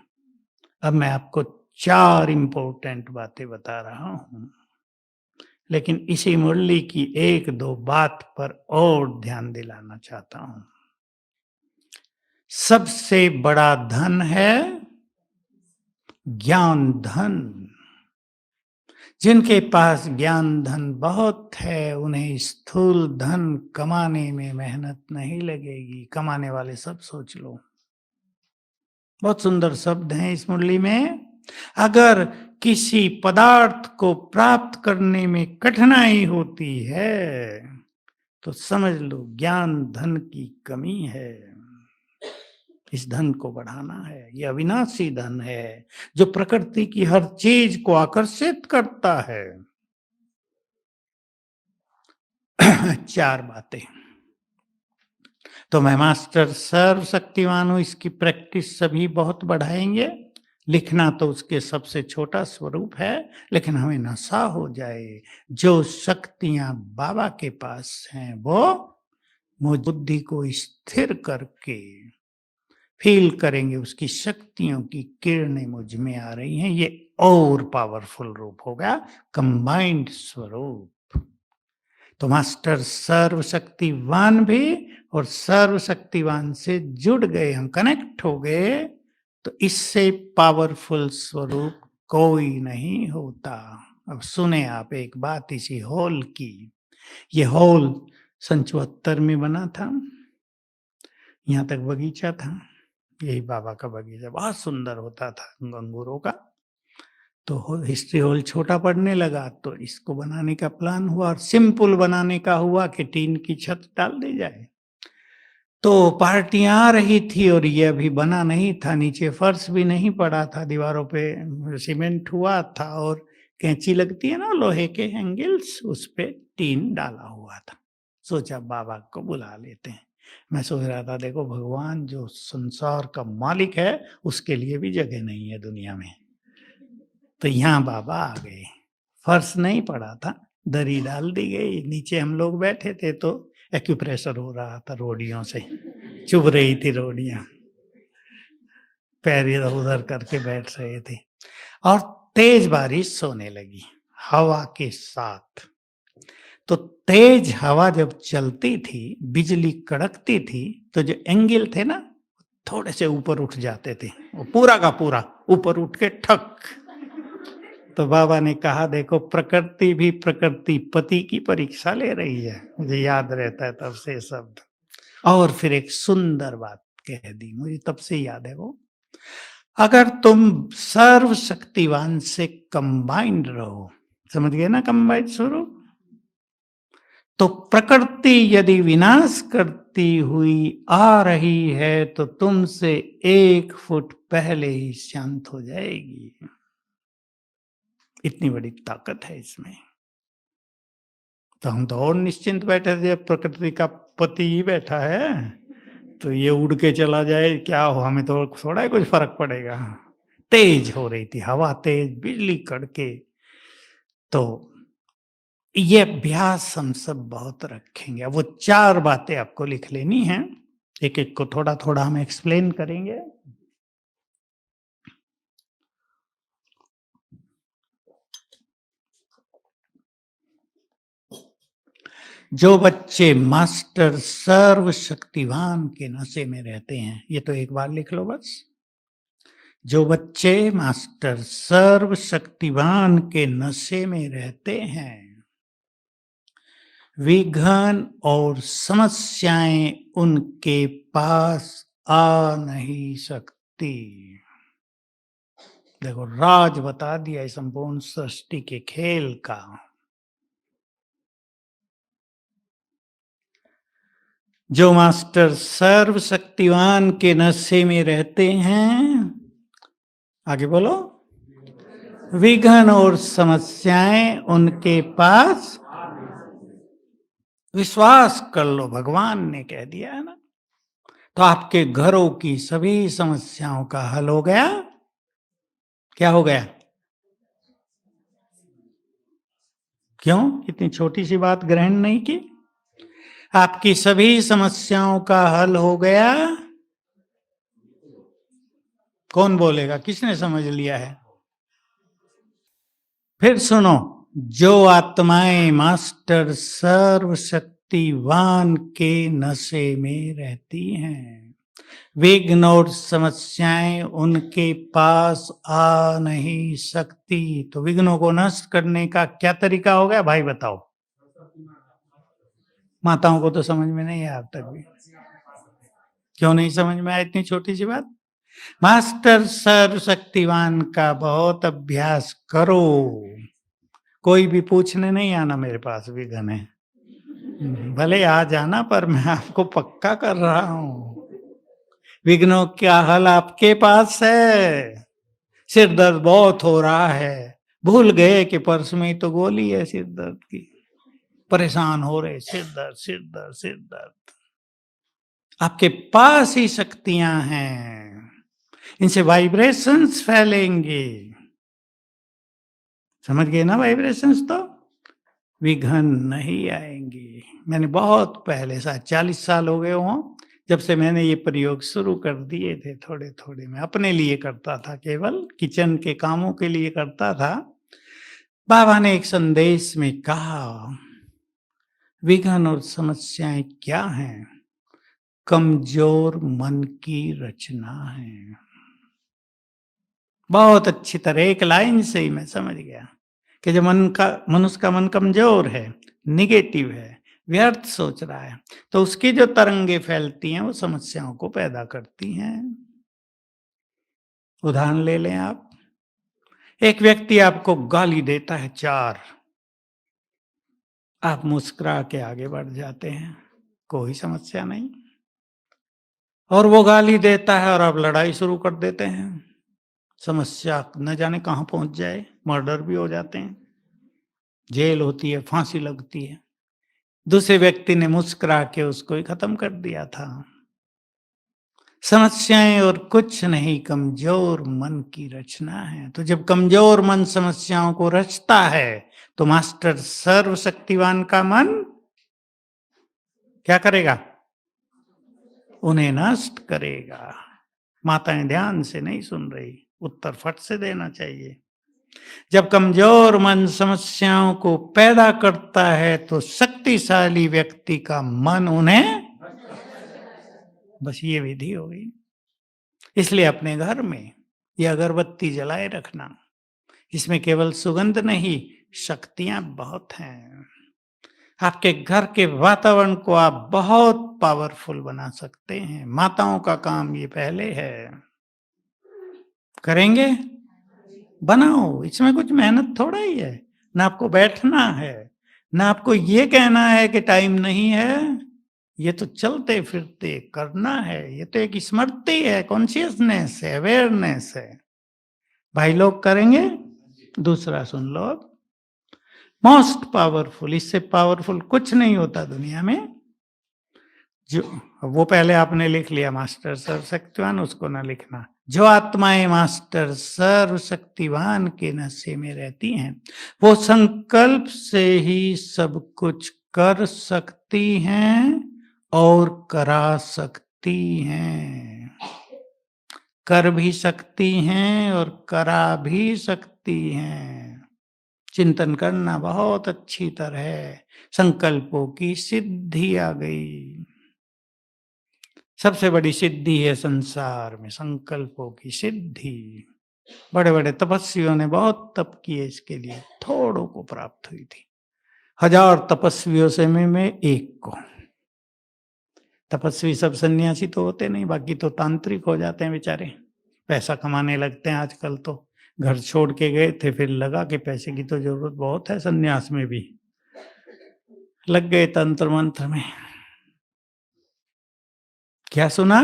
अब मैं आपको 4 इंपॉर्टेंट बातें बता रहा हूं, लेकिन इसी मुरली की 1-2 बात पर और ध्यान दिलाना चाहता हूं। सबसे बड़ा धन है ज्ञान धन। जिनके पास ज्ञान धन बहुत है, उन्हें स्थूल धन कमाने में मेहनत नहीं लगेगी। कमाने वाले सब सोच लो, बहुत सुंदर शब्द हैं इस मुरली में। अगर किसी पदार्थ को प्राप्त करने में कठिनाई होती है तो समझ लो ज्ञान धन की कमी है। इस धन को बढ़ाना है, ये अविनाशी धन है जो प्रकृति की हर चीज को आकर्षित करता है। 4 बातें। तो मैं मास्टर सर्वशक्तिवान हूं, इसकी प्रैक्टिस सभी बहुत बढ़ाएंगे। लिखना तो उसके सबसे छोटा स्वरूप है, लेकिन हमें नशा हो जाए जो शक्तियां बाबा के पास हैं, वो मुझ बुद्धि को स्थिर करके फील करेंगे, उसकी शक्तियों की किरणें मुझ में आ रही हैं। ये और पावरफुल रूप होगा, कंबाइंड स्वरूप। तो मास्टर सर्वशक्तिवान भी और सर्वशक्तिवान से जुड़ गए, हम कनेक्ट हो गए, तो इससे पावरफुल स्वरूप कोई नहीं होता। अब सुने आप एक बात इसी हॉल की। ये हॉल सन 74 में बना था, यहाँ तक बगीचा था, यही बाबा का बगीचा बहुत सुंदर होता था अंगूरों का। तो हिस्ट्री हॉल छोटा पड़ने लगा तो इसको बनाने का प्लान हुआ, और सिंपल बनाने का हुआ कि टीन की छत डाल दी जाए। तो पार्टियां आ रही थी और ये अभी बना नहीं था, नीचे फर्श भी नहीं पड़ा था, दीवारों पे सीमेंट हुआ था और कैंची लगती है ना लोहे के एंगल्स, उस पे टीन डाला हुआ था। सोचा बाबा को बुला लेते हैं। मैं सोच रहा था देखो भगवान जो संसार का मालिक है उसके लिए भी जगह नहीं है दुनिया में, तो यहाँ बाबा आ गए। फर्श नहीं पड़ा था, दरी डाल दी गई, नीचे हम लोग बैठे थे तो एक्यूप्रेशर हो रहा था रोड़ियों से, चुभ रही थी रोड़ियां, पैर इधर उधर करके बैठ रहे थे और तेज बारिश होने लगी हवा के साथ। तो तेज हवा जब चलती थी, बिजली कड़कती थी, तो जो एंगल थे ना थोड़े से ऊपर उठ जाते थे, वो पूरा का पूरा ऊपर उठ के ठक। तो बाबा ने कहा देखो प्रकृति भी प्रकृति पति की परीक्षा ले रही है, मुझे याद रहता है तब से शब्द। और फिर एक सुंदर बात कह दी, मुझे तब से याद है वो, अगर तुम सर्वशक्तिवान से कंबाइंड रहो, समझ गए ना कंबाइंड स्वरूप, तो प्रकृति यदि विनाश करती हुई आ रही है तो तुमसे 1 फुट पहले ही शांत हो जाएगी। इतनी बड़ी ताकत है इसमें। तो हम तो और निश्चिंत बैठे थे, प्रकृति का पति ही बैठा है तो ये उड़ के चला जाए क्या हो, हमें तो थोड़ा ही कुछ फर्क पड़ेगा। तेज हो रही थी हवा, तेज बिजली कड़के। तो ये अभ्यास हम सब बहुत रखेंगे। वो 4 बातें आपको लिख लेनी है, एक एक को थोड़ा थोड़ा हम एक्सप्लेन करेंगे। जो बच्चे मास्टर सर्वशक्तिवान के नशे में रहते हैं, ये तो एक बार लिख लो बस। जो बच्चे मास्टर सर्वशक्तिवान के नशे में रहते हैं, विघ्न और समस्याएं उनके पास आ नहीं सकती। देखो राज बता दिया इस संपूर्ण सृष्टि के खेल का। जो मास्टर सर्वशक्तिवान के नशे में रहते हैं, आगे बोलो, विघ्न और समस्याएं उनके पास, विश्वास कर लो भगवान ने कह दिया है ना। तो आपके घरों की सभी समस्याओं का हल हो गया। क्या हो गया? क्यों इतनी छोटी सी बात ग्रहण नहीं की? आपकी सभी समस्याओं का हल हो गया। कौन बोलेगा, किसने समझ लिया है? फिर सुनो, जो आत्माएं मास्टर सर्वशक्तिवान के नशे में रहती हैं, विघ्न और समस्याएं उनके पास आ नहीं सकती। तो विघ्नों को नष्ट करने का क्या तरीका हो गया भाई बताओ? माताओं को तो समझ में नहीं आया अब तक भी। क्यों नहीं समझ में आया इतनी छोटी सी बात? मास्टर सर्वशक्तिवान का बहुत अभ्यास करो। कोई भी पूछने नहीं आना मेरे पास विघ्न है, भले आ जाना पर मैं आपको पक्का कर रहा हूं विघ्नों का हल आपके पास है। सिर दर्द बहुत हो रहा है, भूल गए कि परस में तो गोली है सिर दर्द की, परेशान हो रहे, सिर दर्द सिर दर्द सिर दर्द। आपके पास ही शक्तियां हैं, इनसे वाइब्रेशंस फैलेंगे। समझ गए ना? वाइब्रेशंस तो विघ्न नहीं आएंगे। मैंने बहुत पहले, शायद 40 साल हो गए हों, जब से मैंने ये प्रयोग शुरू कर दिए थे, थोड़े थोड़े मैं अपने लिए करता था, केवल किचन के कामों के लिए करता था। बाबा ने एक संदेश में कहा, विघ्न और समस्याएं क्या हैं? कमजोर मन की रचना है। बहुत अच्छी तरह एक लाइन से ही मैं समझ गया कि जो मनुष्य का मन कमजोर है, निगेटिव है, व्यर्थ सोच रहा है, तो उसकी जो तरंगे फैलती हैं वो समस्याओं को पैदा करती हैं। उदाहरण ले लें आप, एक व्यक्ति आपको गाली देता है 4, आप मुस्कुरा के आगे बढ़ जाते हैं, कोई समस्या नहीं। और वो गाली देता है और आप लड़ाई शुरू कर देते हैं। समस्या न जाने कहाँ पहुंच जाए, मर्डर भी हो जाते हैं, जेल होती है, फांसी लगती है। दूसरे व्यक्ति ने मुस्कुरा के उसको ही खत्म कर दिया था। समस्याएं और कुछ नहीं, कमजोर मन की रचना है। तो जब कमजोर मन समस्याओं को रचता है तो मास्टर सर्वशक्तिवान का मन क्या करेगा? उन्हें नष्ट करेगा। माताएं ध्यान से नहीं सुन रही, उत्तर फट से देना चाहिए। जब कमजोर मन समस्याओं को पैदा करता है तो शक्तिशाली व्यक्ति का मन उन्हें, बस ये विधि हो गई। इसलिए अपने घर में ये अगरबत्ती जलाए रखना। इसमें केवल सुगंध नहीं, शक्तियां बहुत हैं। आपके घर के वातावरण को आप बहुत पावरफुल बना सकते हैं। माताओं का काम ये पहले है। करेंगे? बनाओ, इसमें कुछ मेहनत थोड़ा ही है। ना आपको बैठना है, ना आपको ये कहना है कि टाइम नहीं है। ये तो चलते फिरते करना है। ये तो एक स्मृति है, कॉन्शियसनेस है, अवेयरनेस है। भाई लोग करेंगे? दूसरा सुन लो। मोस्ट पावरफुल, इससे पावरफुल कुछ नहीं होता दुनिया में। जो वो पहले आपने लिख लिया मास्टर सर्वशक्तिवान, उसको ना लिखना। जो आत्माएं मास्टर सर्वशक्तिवान के नशे में रहती हैं वो संकल्प से ही सब कुछ कर सकती हैं और करा सकती हैं। कर भी सकती हैं और करा भी सकती हैं। चिंतन करना बहुत अच्छी तरह। संकल्पों की सिद्धि आ गई। सबसे बड़ी सिद्धि है संसार में संकल्पों की सिद्धि। बड़े बड़े तपस्वियों ने बहुत तप किए इसके लिए, थोड़ों को प्राप्त हुई थी। 1000 तपस्वियों से मैं एक को। तपस्वी सब सन्यासी तो होते नहीं, बाकी तो तांत्रिक हो जाते हैं बेचारे। पैसा कमाने लगते हैं आजकल तो। घर छोड़ के गए थे, फिर लगा कि पैसे की तो जरूरत बहुत है सन्यास में भी, लग गए तंत्र मंत्र में। क्या सुना?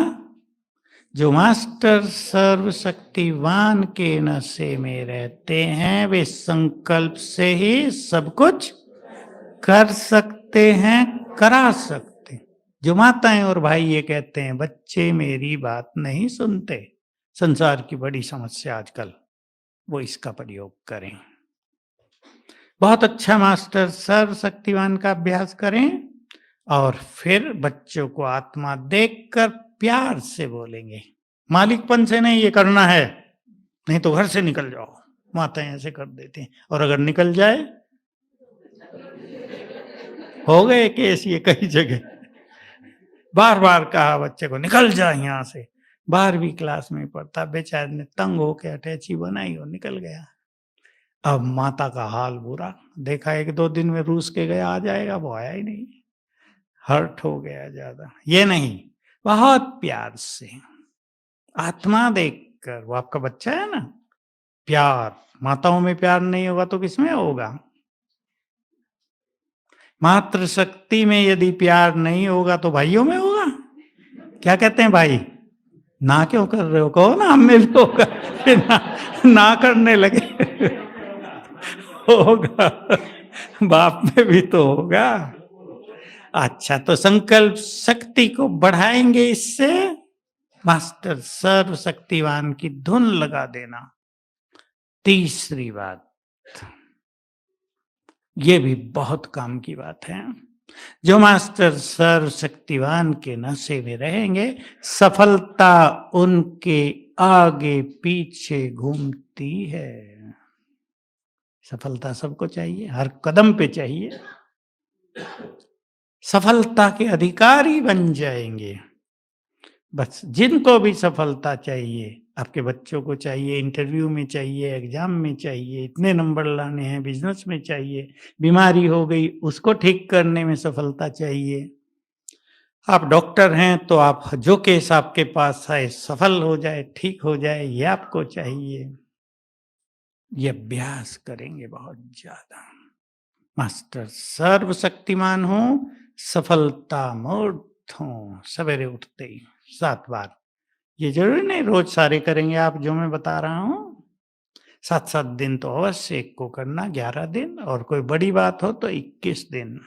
जो मास्टर सर्वशक्तिवान के नशे में रहते हैं वे संकल्प से ही सब कुछ कर सकते हैं, करा सकते। जो माताएं और भाई ये कहते हैं बच्चे मेरी बात नहीं सुनते, संसार की बड़ी समस्या आजकल, वो इसका प्रयोग करें। बहुत अच्छा मास्टर सर्वशक्तिवान का अभ्यास करें और फिर बच्चों को आत्मा देखकर प्यार से बोलेंगे। मालिकपन से नहीं, ये करना है, नहीं तो घर से निकल जाओ। माताएं ऐसे कर देती हैं। और अगर निकल जाए, हो गए केस ये कई जगह। बार बार कहा बच्चे को निकल जा यहाँ से। 12वीं क्लास में पढ़ता, बेचारे ने तंग होकर अटैची बनाई और निकल गया। अब माता का हाल बुरा। देखा 1-2 दिन में रूस के गया, आ जाएगा, वो आया ही नहीं। हर्ट हो गया ज्यादा। ये नहीं, बहुत प्यार से आत्मा देखकर, वो आपका बच्चा है ना। प्यार, माताओं में प्यार नहीं होगा तो किसमें होगा? मातृशक्ति में यदि प्यार नहीं होगा तो भाइयों में होगा। क्या कहते हैं भाई? ना क्यों कर रहे हो? कहो ना, हम में भी होगा। ना करने लगे। होगा, बाप में भी तो होगा। अच्छा, तो संकल्प शक्ति को बढ़ाएंगे इससे। मास्टर सर्वशक्तिवान की धुन लगा देना। तीसरी बात, ये भी बहुत काम की बात है। जो मास्टर सर्वशक्तिवान के नशे में रहेंगे सफलता उनके आगे पीछे घूमती है। सफलता सबको चाहिए, हर कदम पे चाहिए। सफलता के अधिकारी बन जाएंगे। बस जिनको भी सफलता चाहिए, आपके बच्चों को चाहिए, इंटरव्यू में चाहिए, एग्जाम में चाहिए, इतने नंबर लाने हैं, बिजनेस में चाहिए, बीमारी हो गई उसको ठीक करने में सफलता चाहिए। आप डॉक्टर हैं तो आप जो केस आपके पास है सफल हो जाए, ठीक हो जाए, ये आपको चाहिए। ये अभ्यास करेंगे बहुत ज्यादा। मास्टर सर्वशक्तिमान हो, सफलता मूर्त हो, सवेरे उठते ही 7 बार। ये ज़रूरी नहीं रोज़ सारे करेंगे आप जो मैं बता रहा हूँ। 7-7 दिन तो अवश्य एक को करना, 11 दिन, और कोई बड़ी बात हो तो 21 दिन।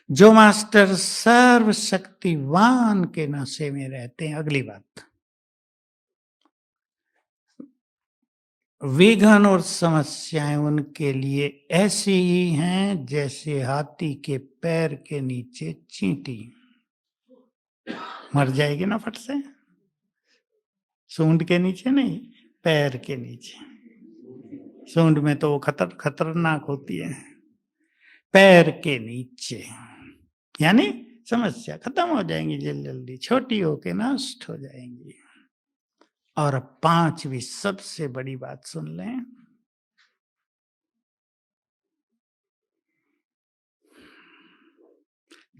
जो मास्टर सर्वशक्तिवान के नशे में रहते हैं, अगली बात, विघ्न और समस्याएं उनके लिए ऐसी ही हैं जैसे हाथी के पैर के नीचे चींटी। मर जाएगी ना फट से। सूंड के नीचे नहीं, पैर के नीचे। सूंड में तो वो खतरनाक होती है। पैर के नीचे यानी समस्या खत्म हो जाएंगी जल्दी, छोटी होके नष्ट हो जाएंगी। और अब 5वीं सबसे बड़ी बात सुन लें।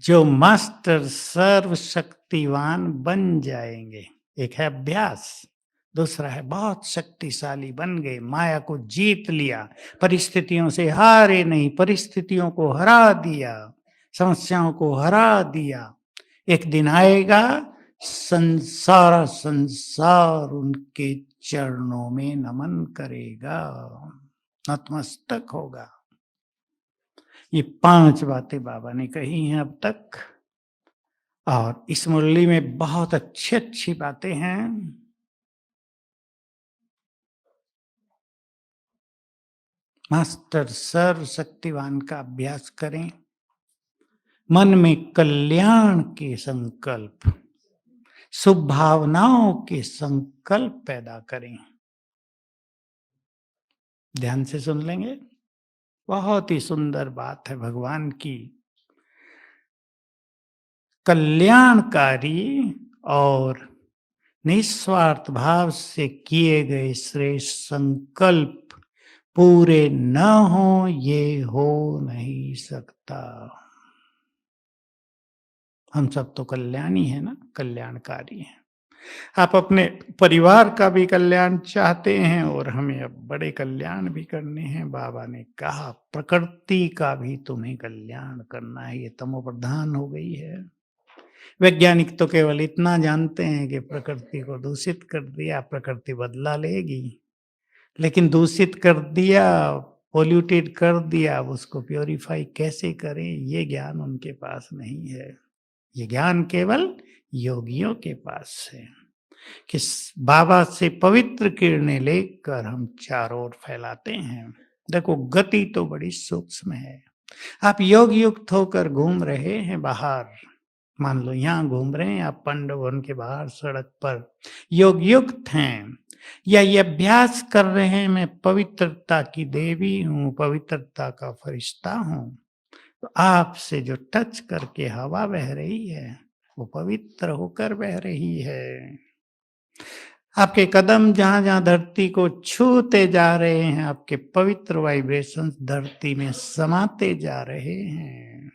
जो मास्टर सर्वशक्तिवान बन जाएंगे, एक है अभ्यास, दूसरा है बहुत शक्तिशाली बन गए, माया को जीत लिया, परिस्थितियों से हारे नहीं, परिस्थितियों को हरा दिया, समस्याओं को हरा दिया। एक दिन आएगा संसार उनके चरणों में नमन करेगा, नतमस्तक होगा। ये 5 बातें बाबा ने कही हैं अब तक, और इस मुरली में बहुत अच्छी बातें हैं। मास्टर सर्वशक्तिवान का अभ्यास करें, मन में कल्याण के संकल्प, शुभ भावनाओं के संकल्प पैदा करें। ध्यान से सुन लेंगे, बहुत ही सुंदर बात है भगवान की। कल्याणकारी और निस्वार्थ भाव से किए गए श्रेष्ठ संकल्प पूरे न हो, ये हो नहीं सकता। हम सब तो कल्याणी है ना, कल्याणकारी हैं। आप अपने परिवार का भी कल्याण चाहते हैं और हमें अब बड़े कल्याण भी करने हैं। बाबा ने कहा प्रकृति का भी तुम्हें कल्याण करना है, ये तमो प्रधान हो गई है। वैज्ञानिक तो केवल इतना जानते हैं कि प्रकृति को दूषित कर दिया, प्रकृति बदला लेगी, लेकिन दूषित कर दिया, पोल्यूटेड कर दिया, अब उसको प्योरीफाई कैसे करें, ये ज्ञान उनके पास नहीं है। ये ज्ञान केवल योगियों के पास है कि बाबा से पवित्र किरणें लेकर हम चारों ओर फैलाते हैं। देखो गति तो बड़ी सूक्ष्म है। आप योग युक्त होकर घूम रहे हैं बाहर, मान लो यहाँ घूम रहे हैं आप पांडव वन के बाहर सड़क पर, योग युक्त हैं, या ये अभ्यास कर रहे हैं मैं पवित्रता की देवी हूँ, पवित्रता का फरिश्ता हूँ, तो आपसे जो टच करके हवा बह रही है वो पवित्र होकर बह रही है। आपके कदम जहां जहां धरती को छूते जा रहे हैं, आपके पवित्र वाइब्रेशंस धरती में समाते जा रहे हैं।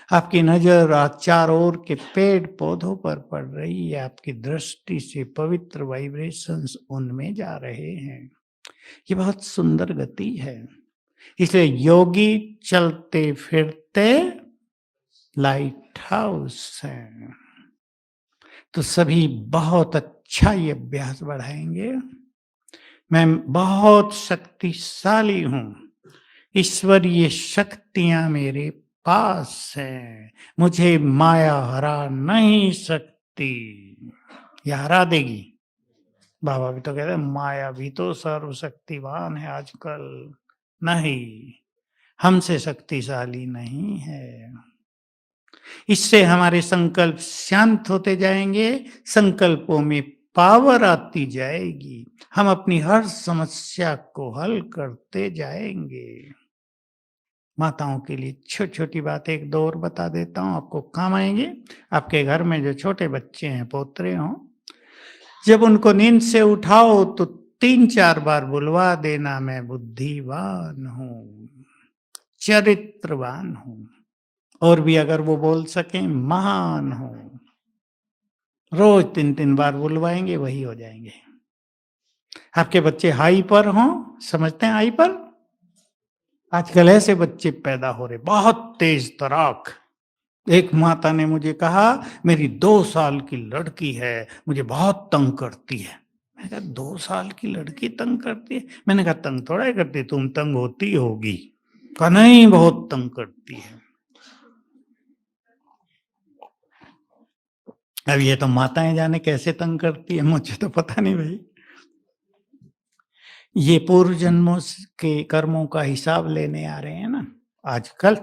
आपकी नजर चारों ओर के पेड़ पौधों पर पड़ रही है, आपकी दृष्टि से पवित्र वाइब्रेशंस उनमें जा रहे हैं। ये बहुत सुंदर गति है। इसलिए योगी चलते फिरते लाइट हाउस है। तो सभी बहुत अच्छा ये अभ्यास बढ़ाएंगे। मैं बहुत शक्तिशाली हूं, ईश्वरीय शक्तियां मेरे पास हैं, मुझे माया हरा नहीं सकती। यह हरा देगी। बाबा भी तो कहते हैं माया भी तो सर्वशक्तिवान है आजकल। नहीं, हमसे शक्तिशाली नहीं है। इससे हमारे संकल्प शांत होते जाएंगे, संकल्पों में पावर आती जाएगी, हम अपनी हर समस्या को हल करते जाएंगे। माताओं के लिए छोटी छोटी बातें एक दो और बता देता हूँ, आपको काम आएंगे। आपके घर में जो छोटे बच्चे हैं, पोतरे हों, जब उनको नींद से उठाओ तो 3-4 बार बुलवा देना, मैं बुद्धिवान हूँ, चरित्रवान हूँ, और भी अगर वो बोल सकें महान हूँ। रोज 3-3 बार बुलवाएंगे, वही हो जाएंगे। आपके बच्चे हाई पर हों, समझते हैं हाई पर? आजकल ऐसे बच्चे पैदा हो रहे, बहुत तेज तराक, एक माता ने मुझे कहा, मेरी 2 साल की लड़की है, मुझे बहुत तंग करती है। मैंने कहा 2 साल की लड़की तंग करती है? मैंने कहा तंग थोड़ा ही करती है, तुम तंग होती होगी। कहा नहीं बहुत तंग करती है। अब ये तो माताएँ जाने कैसे तंग करती है, मुझे तो पता नहीं भई। ये पूर्व जन्मों के कर्मों का हिसाब लेने आ रहे हैं ना आजकल।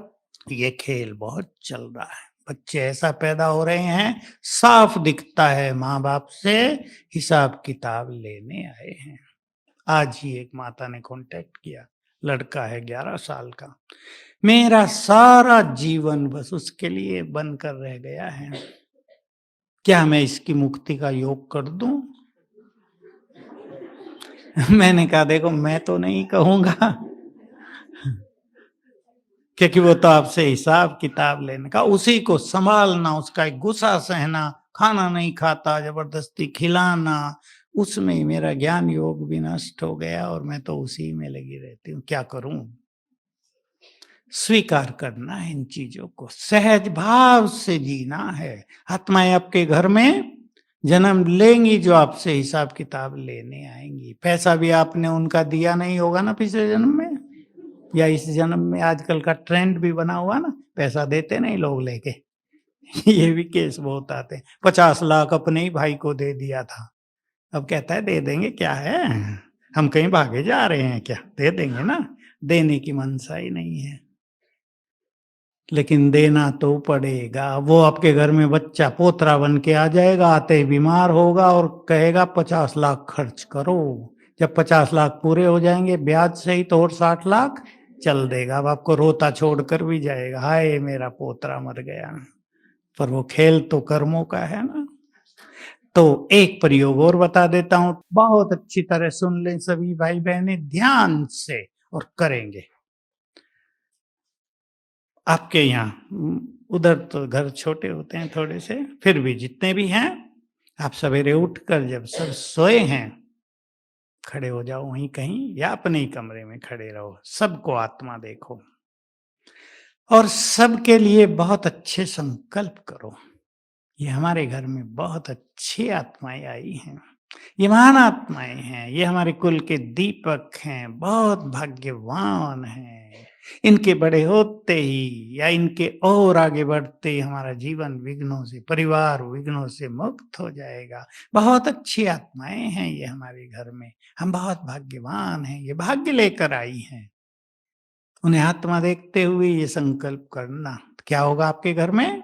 ये खेल बहुत चल रहा है। बच्चे ऐसा पैदा हो रहे हैं, साफ दिखता है माँ बाप से हिसाब किताब लेने आए हैं। आज ही एक माता ने कांटेक्ट किया, लड़का है 11 साल का, मेरा सारा जीवन बस उसके लिए बनकर रह गया है, क्या मैं इसकी मुक्ति का योग कर दूं? मैंने कहा देखो मैं तो नहीं कहूंगा, क्योंकि वो तो आपसे हिसाब किताब लेने का, उसी को संभालना, उसका एक गुस्सा सहना, खाना नहीं खाता जबरदस्ती खिलाना, उसमें ही मेरा ज्ञान योग भी नष्ट हो गया और मैं तो उसी में लगी रहती हूँ। क्या करूं? स्वीकार करना है इन चीजों को, सहज भाव से जीना है। आत्माएं आपके घर में जन्म लेंगी जो आपसे हिसाब किताब लेने आएंगी। पैसा भी आपने उनका दिया नहीं होगा ना पिछले जन्म में, या इस जन्म में आजकल का ट्रेंड भी बना हुआ ना, पैसा देते नहीं लोग लेके। ये भी केस बहुत आते हैं। 50 लाख अपने ही भाई को दे दिया था, अब कहता है दे देंगे, क्या है हम कहीं भागे जा रहे हैं क्या, दे देंगे ना। देने की मनसा ही नहीं है, लेकिन देना तो पड़ेगा। वो आपके घर में बच्चा पोतरा बन के आ जाएगा, आते ही बीमार होगा और कहेगा 50 लाख खर्च करो। जब 50 लाख पूरे हो जाएंगे ब्याज सही तो और 60 लाख चल देगा। अब आपको रोता छोड़ कर भी जाएगा, हाय मेरा पोतरा मर गया। पर वो खेल तो कर्मों का है ना। तो एक प्रयोग और बता देता हूं, बहुत अच्छी तरह सुन लें सभी भाई बहनें ध्यान से और करेंगे। आपके यहाँ उधर तो घर छोटे होते हैं थोड़े से, फिर भी जितने भी हैं, आप सवेरे उठकर जब सब सोए हैं, खड़े हो जाओ वहीं कहीं या अपने ही कमरे में खड़े रहो, सबको आत्मा देखो और सबके लिए बहुत अच्छे संकल्प करो। ये हमारे घर में बहुत अच्छी आत्माएं आई हैं, ये महान आत्माएं हैं, ये हमारे कुल के दीपक हैं, बहुत भाग्यवान हैं। इनके बड़े होते ही या इनके और आगे बढ़ते ही हमारा जीवन विघ्नों से, परिवार विघ्नों से मुक्त हो जाएगा। बहुत अच्छी आत्माएं हैं ये हमारे घर में, हम बहुत भाग्यवान हैं, ये भाग्य लेकर आई हैं। उन्हें आत्मा देखते हुए ये संकल्प करना, क्या होगा आपके घर में?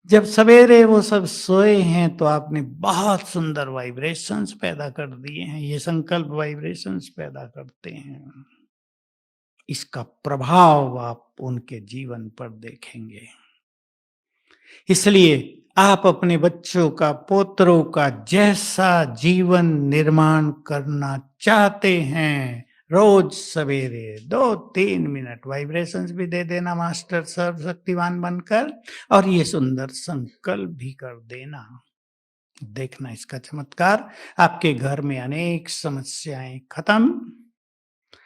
जब सवेरे वो सब सोए हैं तो आपने बहुत सुंदर वाइब्रेशंस पैदा कर दिए हैं, ये संकल्प वाइब्रेशंस पैदा करते हैं। इसका प्रभाव आप उनके जीवन पर देखेंगे। इसलिए आप अपने बच्चों का, पोतरों का जैसा जीवन निर्माण करना चाहते हैं, रोज सवेरे 2-3 मिनट वाइब्रेशंस भी दे देना मास्टर सर्वशक्तिवान बनकर, और ये सुंदर संकल्प भी कर देना। देखना इसका चमत्कार, आपके घर में अनेक समस्याएं खत्म,